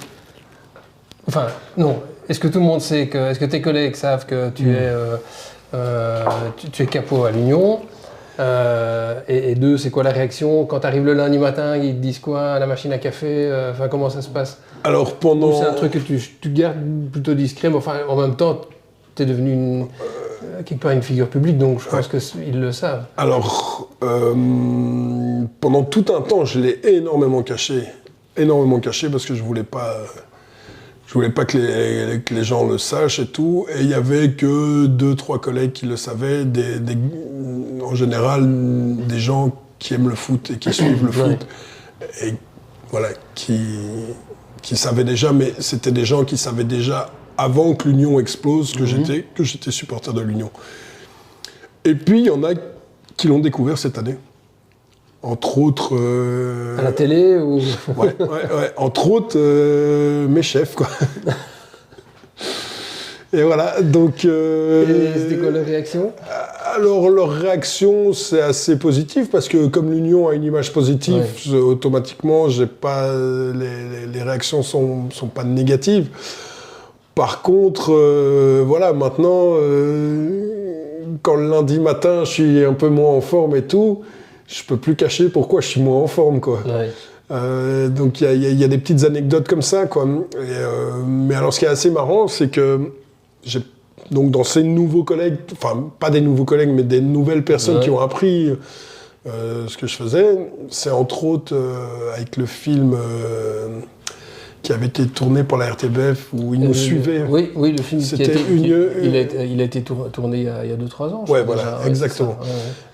est-ce que tout le monde sait est-ce que tes collègues savent que tu es capot à l'Union, et 2, c'est quoi la réaction quand tu arrives le lundi matin, ils te disent quoi à la machine à café, comment ça se passe? Alors Ou c'est un truc que tu gardes plutôt discret, mais en même temps, tu es devenu quelque part une figure publique, donc je pense qu'ils le savent. Alors, pendant tout un temps, je l'ai énormément caché, parce que je voulais pas que les gens le sachent et tout, et il y avait que 2-3 collègues qui le savaient, en général des gens qui aiment le foot et qui suivent le foot, et voilà, qui qui savaient déjà, mais c'était des gens qui savaient déjà avant que l'Union explose que j'étais supporter de l'Union. Et puis il y en a qui l'ont découvert cette année. Entre autres... à la télé ou... ouais. Entre autres, mes chefs, quoi. Et voilà, donc... Et c'était quoi leur réaction ? Alors, leur réaction, c'est assez positif, parce que comme l'Union a une image positive, automatiquement, j'ai pas, les réactions sont pas négatives. Par contre, voilà, maintenant, quand le lundi matin, je suis un peu moins en forme et tout, je peux plus cacher pourquoi je suis moins en forme, quoi. Ouais. Donc il y a des petites anecdotes comme ça, quoi. Mais alors ce qui est assez marrant, c'est que donc dans ces nouveaux collègues, enfin pas des nouveaux collègues, mais des nouvelles personnes qui ont appris ce que je faisais, c'est entre autres avec le film qui avait été tourné pour la RTBF, où ils nous suivaient. Oui, le film il a été tourné il y a 2-3 ans. Ouais, voilà, exactement.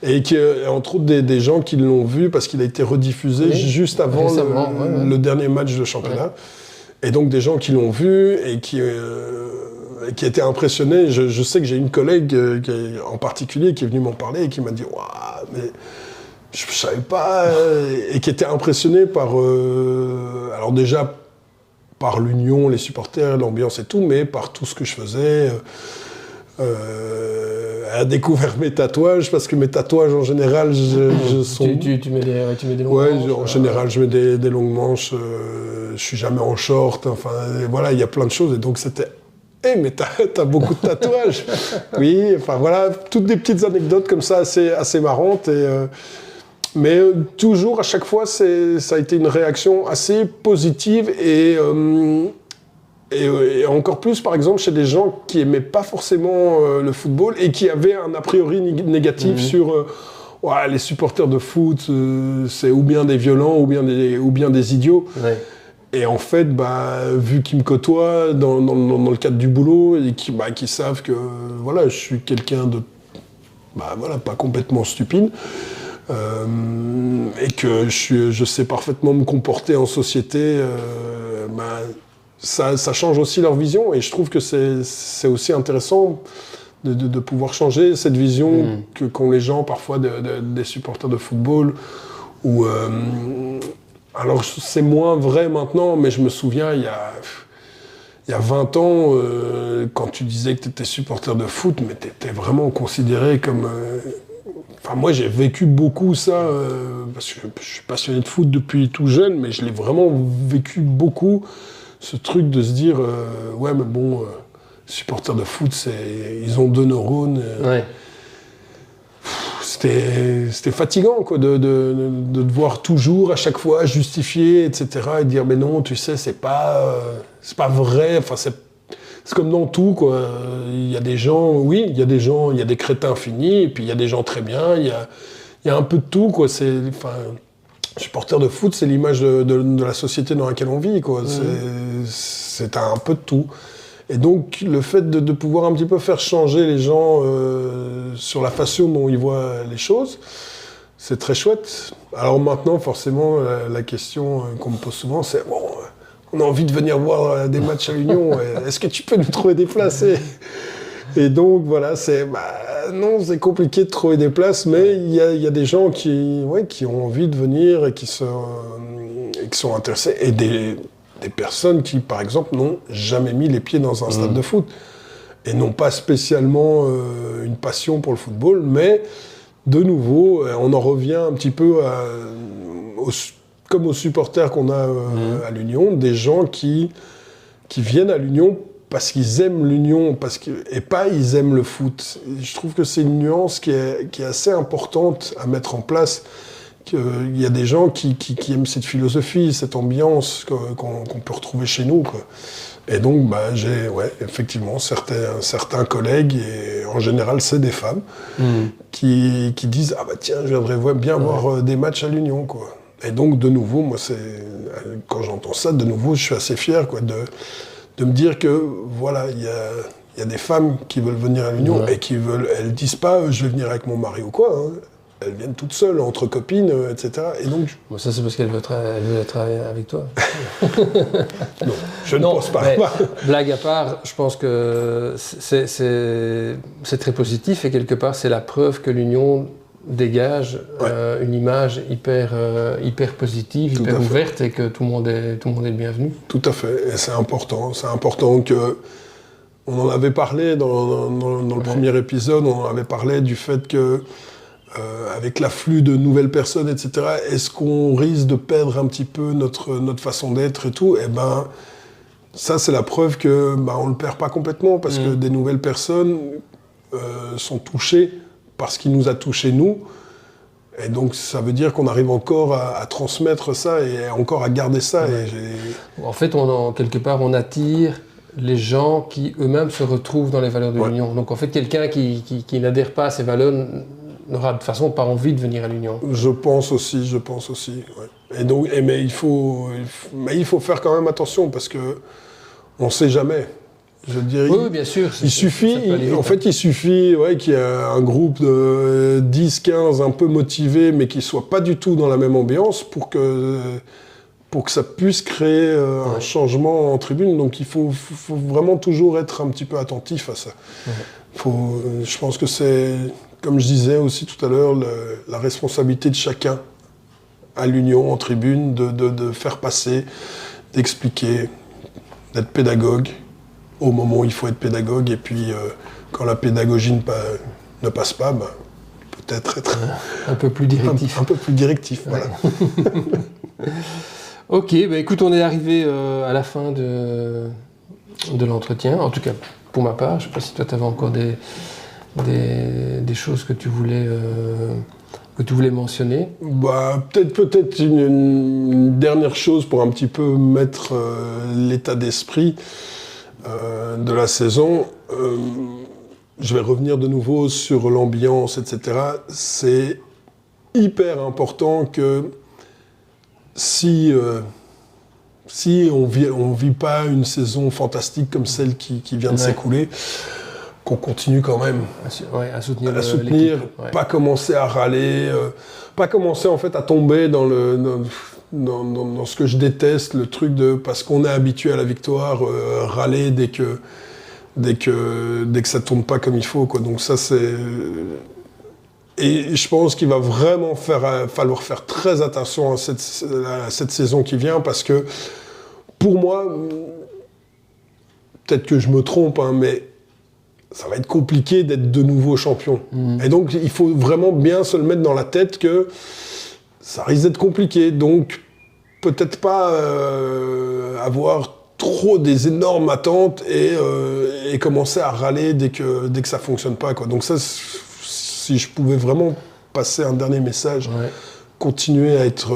Et qui, entre autres, des gens qui l'ont vu parce qu'il a été rediffusé juste avant le dernier match de championnat. Ouais. Et donc des gens qui l'ont vu et qui étaient impressionnés. Je sais que j'ai une collègue en particulier qui est venue m'en parler et qui m'a dit « Waouh, mais je ne savais pas », et qui était impressionnée par... alors déjà, par l'Union, les supporters, l'ambiance et tout, mais par tout ce que je faisais. Elle a découvert mes tatouages, parce que mes tatouages, en général, Tu mets des longues manches. Ouais, en général, je mets des longues manches. Je suis jamais en short. Enfin, voilà, il y a plein de choses. Et donc, c'était... mais t'as beaucoup de tatouages. Oui, enfin, voilà, toutes des petites anecdotes comme ça, assez marrantes. Mais toujours, à chaque fois, ça a été une réaction assez positive et encore plus, par exemple, chez des gens qui n'aimaient pas forcément le football et qui avaient un a priori négatif sur les supporters de foot, c'est ou bien des violents ou bien des idiots. Ouais. Et en fait, vu qu'ils me côtoient dans le cadre du boulot et qui savent que voilà, je suis quelqu'un de pas complètement stupide, et que je sais parfaitement me comporter en société, ça change aussi leur vision, et je trouve que c'est aussi intéressant de pouvoir changer cette vision qu'ont les gens parfois des supporters de football. Alors c'est moins vrai maintenant, mais je me souviens il y a 20 ans, quand tu disais que tu étais supporter de foot, mais tu étais vraiment considéré comme... Enfin, moi, j'ai vécu beaucoup ça, parce que je suis passionné de foot depuis tout jeune, mais je l'ai vraiment vécu beaucoup, ce truc de se dire, ouais, mais bon, supporters de foot, ils ont 2 neurones. Ouais. C'était fatigant, quoi, de devoir toujours, à chaque fois, justifier, etc., et dire, mais non, tu sais, c'est pas vrai, enfin, c'est comme dans tout, quoi. Il y a des gens, il y a des crétins finis, et puis il y a des gens très bien, il y a un peu de tout, quoi. Supporter de foot, c'est l'image de la société dans laquelle on vit, quoi. C'est un peu de tout. Et donc, le fait de pouvoir un petit peu faire changer les gens sur la façon dont ils voient les choses, c'est très chouette. Alors maintenant, forcément, la question qu'on me pose souvent, c'est bon, on a envie de venir voir des matchs à l'Union, est-ce que tu peux nous trouver des places ? Et donc, voilà, non, c'est compliqué de trouver des places, mais il y a des gens qui ont envie de venir et qui sont intéressés, et des personnes qui, par exemple, n'ont jamais mis les pieds dans un stade de foot et n'ont pas spécialement une passion pour le football, mais de nouveau, on en revient un petit peu comme aux supporters qu'on a à l'Union, des gens qui viennent à l'Union parce qu'ils aiment l'Union, et pas ils aiment le foot. Et je trouve que c'est une nuance qui est assez importante à mettre en place. Il y a des gens qui aiment cette philosophie, cette ambiance qu'on peut retrouver chez nous, quoi. Et donc, j'ai effectivement certains collègues, et en général c'est des femmes, qui disent « Ah tiens, je viendrais bien voir des matchs à l'Union, quoi ». Et donc, de nouveau, moi, quand j'entends ça, de nouveau, je suis assez fier, quoi, de me dire que, voilà, il y a des femmes qui veulent venir à l'Union et elles disent pas « Je vais venir avec mon mari ou quoi, hein ». elles viennent toutes seules, entre copines, etc. Et donc, bon, ça, c'est parce qu'elle veut travailler avec toi. non, je ne pense pas. Mais, blague à part, je pense que c'est très positif et quelque part, c'est la preuve que l'Union dégage une image hyper positive, hyper ouverte et que tout le monde est le bienvenu. Tout à fait, et c'est important. C'est important que... On en avait parlé dans le premier épisode, on en avait parlé du fait que avec l'afflux de nouvelles personnes, etc., est-ce qu'on risque de perdre un petit peu notre façon d'être et tout ? Eh ben, ça, c'est la preuve que on ne le perd pas complètement, parce que des nouvelles personnes sont touchées par ce qui nous a touchés, nous. Et donc, ça veut dire qu'on arrive encore à transmettre ça et encore à garder ça. Ouais. En fait, quelque part, on attire les gens qui eux-mêmes se retrouvent dans les valeurs de l'Union. Donc en fait, quelqu'un qui n'adhère pas à ces valeurs n'aura de toute façon pas envie de venir à l'Union. Je pense aussi. Ouais. Et donc, mais il faut faire quand même attention, parce que on ne sait jamais. Je dirais, oui, bien sûr. Il suffit qu'il y ait un groupe de 10, 15 un peu motivés, mais qui ne soient pas du tout dans la même ambiance pour que ça puisse créer un changement en tribune. Donc il faut vraiment toujours être un petit peu attentif à ça. Je pense que c'est, comme je disais aussi tout à l'heure, la responsabilité de chacun à l'Union, en tribune, de faire passer, d'expliquer, d'être pédagogue au moment où il faut être pédagogue. Et puis quand la pédagogie ne passe pas, peut-être être un peu plus directif. Un peu plus directif, voilà. Ok, écoute, on est arrivé à la fin de l'entretien, en tout cas pour ma part. Je ne sais pas si toi tu avais encore des choses que tu voulais mentionner. Peut-être une dernière chose pour un petit peu mettre l'état d'esprit de la saison. Je vais revenir de nouveau sur l'ambiance, etc. C'est hyper important que si on vit pas une saison fantastique comme celle qui vient de s'écouler, qu'on continue quand même à soutenir, pas commencer à râler, pas commencer en fait à tomber dans ce que je déteste, le truc de, parce qu'on est habitué à la victoire, râler dès que ça tourne pas comme il faut, quoi. Donc ça, c'est... Et je pense qu'il va vraiment falloir faire très attention à cette saison qui vient, parce que pour moi, peut-être que je me trompe, mais ça va être compliqué d'être de nouveau champion. Et donc il faut vraiment bien se le mettre dans la tête que ça risque d'être compliqué. Donc peut-être pas avoir trop des énormes attentes et commencer à râler dès que ça fonctionne pas, quoi. Donc ça, si je pouvais vraiment passer un dernier message, continuer à être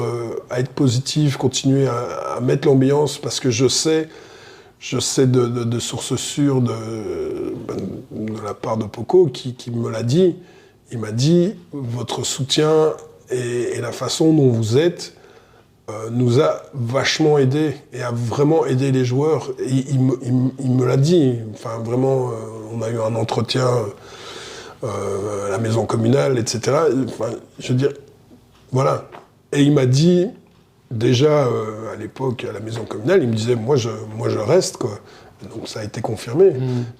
positif, continuer à mettre l'ambiance, parce que je sais de sources sûres de la part de Poco qui me l'a dit. Il m'a dit, votre soutien et la façon dont vous êtes nous a vachement aidé et a vraiment aidé les joueurs. Et il me l'a dit. Enfin, vraiment, on a eu un entretien à la maison communale, etc. Enfin, je veux dire, voilà. Et il m'a dit, déjà à l'époque, à la maison communale, il me disait, moi je reste, quoi. Donc ça a été confirmé.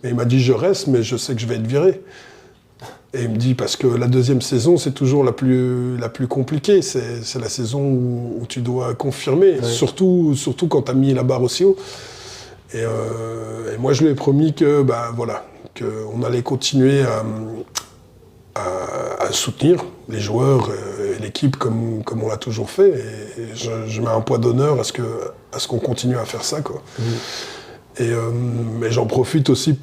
Mais il m'a dit, je reste, mais je sais que je vais être viré. Et il me dit, parce que la deuxième saison, c'est toujours la plus compliquée. C'est la saison où tu dois confirmer, surtout quand tu as mis la barre aussi haut. Et moi, je lui ai promis qu'on allait continuer à soutenir les joueurs et l'équipe comme on l'a toujours fait. Et je mets un poids d'honneur à ce qu'on continue à faire ça, quoi. Mais j'en profite aussi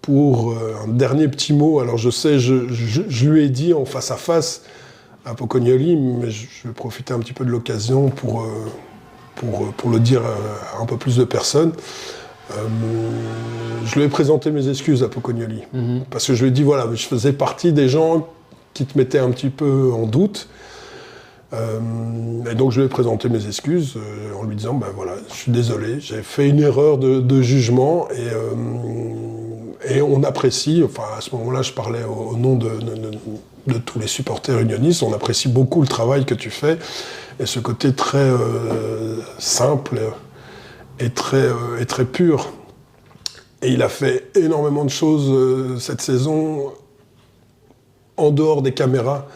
pour un dernier petit mot. Alors je sais, je lui ai dit en face à face à Pocognoli, mais je vais profiter un petit peu de l'occasion pour le dire à un peu plus de personnes. Je lui ai présenté mes excuses à Pocognoli. Parce que je lui ai dit, voilà, je faisais partie des gens qui te mettaient un petit peu en doute. Et donc je lui ai présenté mes excuses en lui disant, voilà, je suis désolé, j'ai fait une erreur de jugement et on apprécie, enfin à ce moment-là je parlais au nom de de tous les supporters unionistes. On apprécie beaucoup le travail que tu fais et ce côté très simple et très pur. Et il a fait énormément de choses cette saison en dehors des caméras,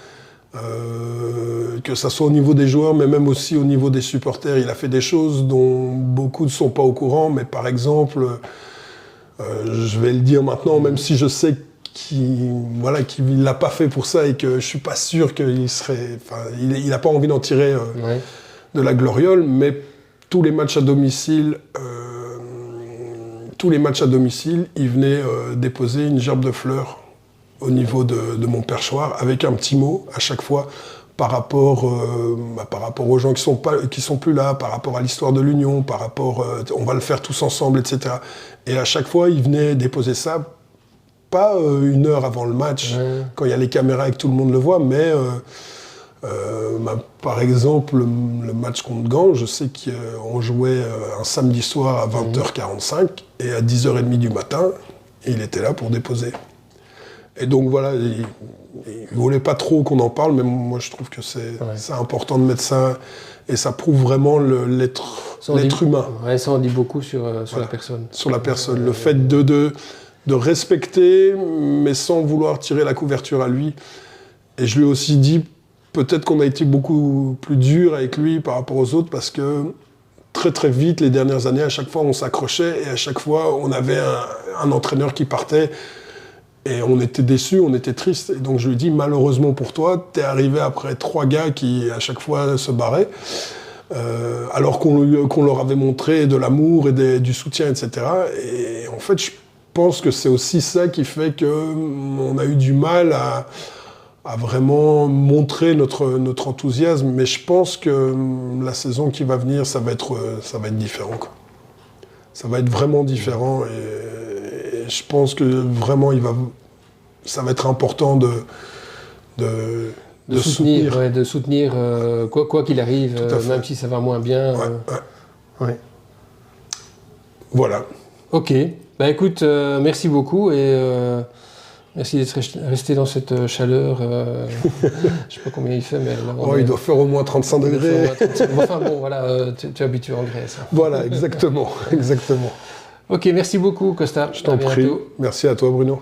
que ça soit au niveau des joueurs, mais même aussi au niveau des supporters. Il a fait des choses dont beaucoup ne sont pas au courant, mais par exemple, je vais le dire maintenant, même si je sais qu'il l'a pas fait pour ça et que je suis pas sûr qu'il serait... Enfin, il n'a pas envie d'en tirer de la gloriole, mais tous les matchs à domicile... il venait déposer une gerbe de fleurs au niveau de mon perchoir, avec un petit mot à chaque fois par rapport aux gens qui sont plus là, par rapport à l'histoire de l'Union, par rapport on va le faire tous ensemble, etc. Et à chaque fois, il venait déposer ça, pas une heure avant le match, quand il y a les caméras et que tout le monde le voit, mais par exemple, le match contre Gand, je sais qu'on jouait un samedi soir à 20h45 et à 10h30 du matin, il était là pour déposer. Et donc voilà, il ne voulait pas trop qu'on en parle, mais moi je trouve que c'est important de mettre ça, et ça prouve vraiment l'être humain. Ouais, ça en dit beaucoup sur la personne. Sur la personne, le fait de respecter, mais sans vouloir tirer la couverture à lui. Et je lui ai aussi dit, peut-être qu'on a été beaucoup plus dur avec lui par rapport aux autres, parce que très très vite, les dernières années, à chaque fois on s'accrochait, et à chaque fois on avait un entraîneur qui partait, et on était déçus, on était tristes. Et donc je lui ai dit, malheureusement pour toi, t'es arrivé après 3 gars qui à chaque fois se barraient, alors qu'on leur avait montré de l'amour et du soutien, etc. Et en fait, je pense que c'est aussi ça qui fait qu'on a eu du mal à vraiment montrer notre enthousiasme. Mais je pense que la saison qui va venir, ça va être différent, quoi. Ça va être vraiment différent, et je pense que vraiment ça va être important de soutenir. Ouais, de soutenir quoi qu'il arrive, même si ça va moins bien. Voilà. Ok. Bah écoute, merci beaucoup, et merci d'être resté dans cette chaleur. Je sais pas combien il fait, mais là, il doit faire au moins 35 degrés. Enfin bon, voilà, tu es habitué en Grèce. Voilà, exactement. Ok, merci beaucoup, Costa. Je t'en prie. Merci à toi, Bruno.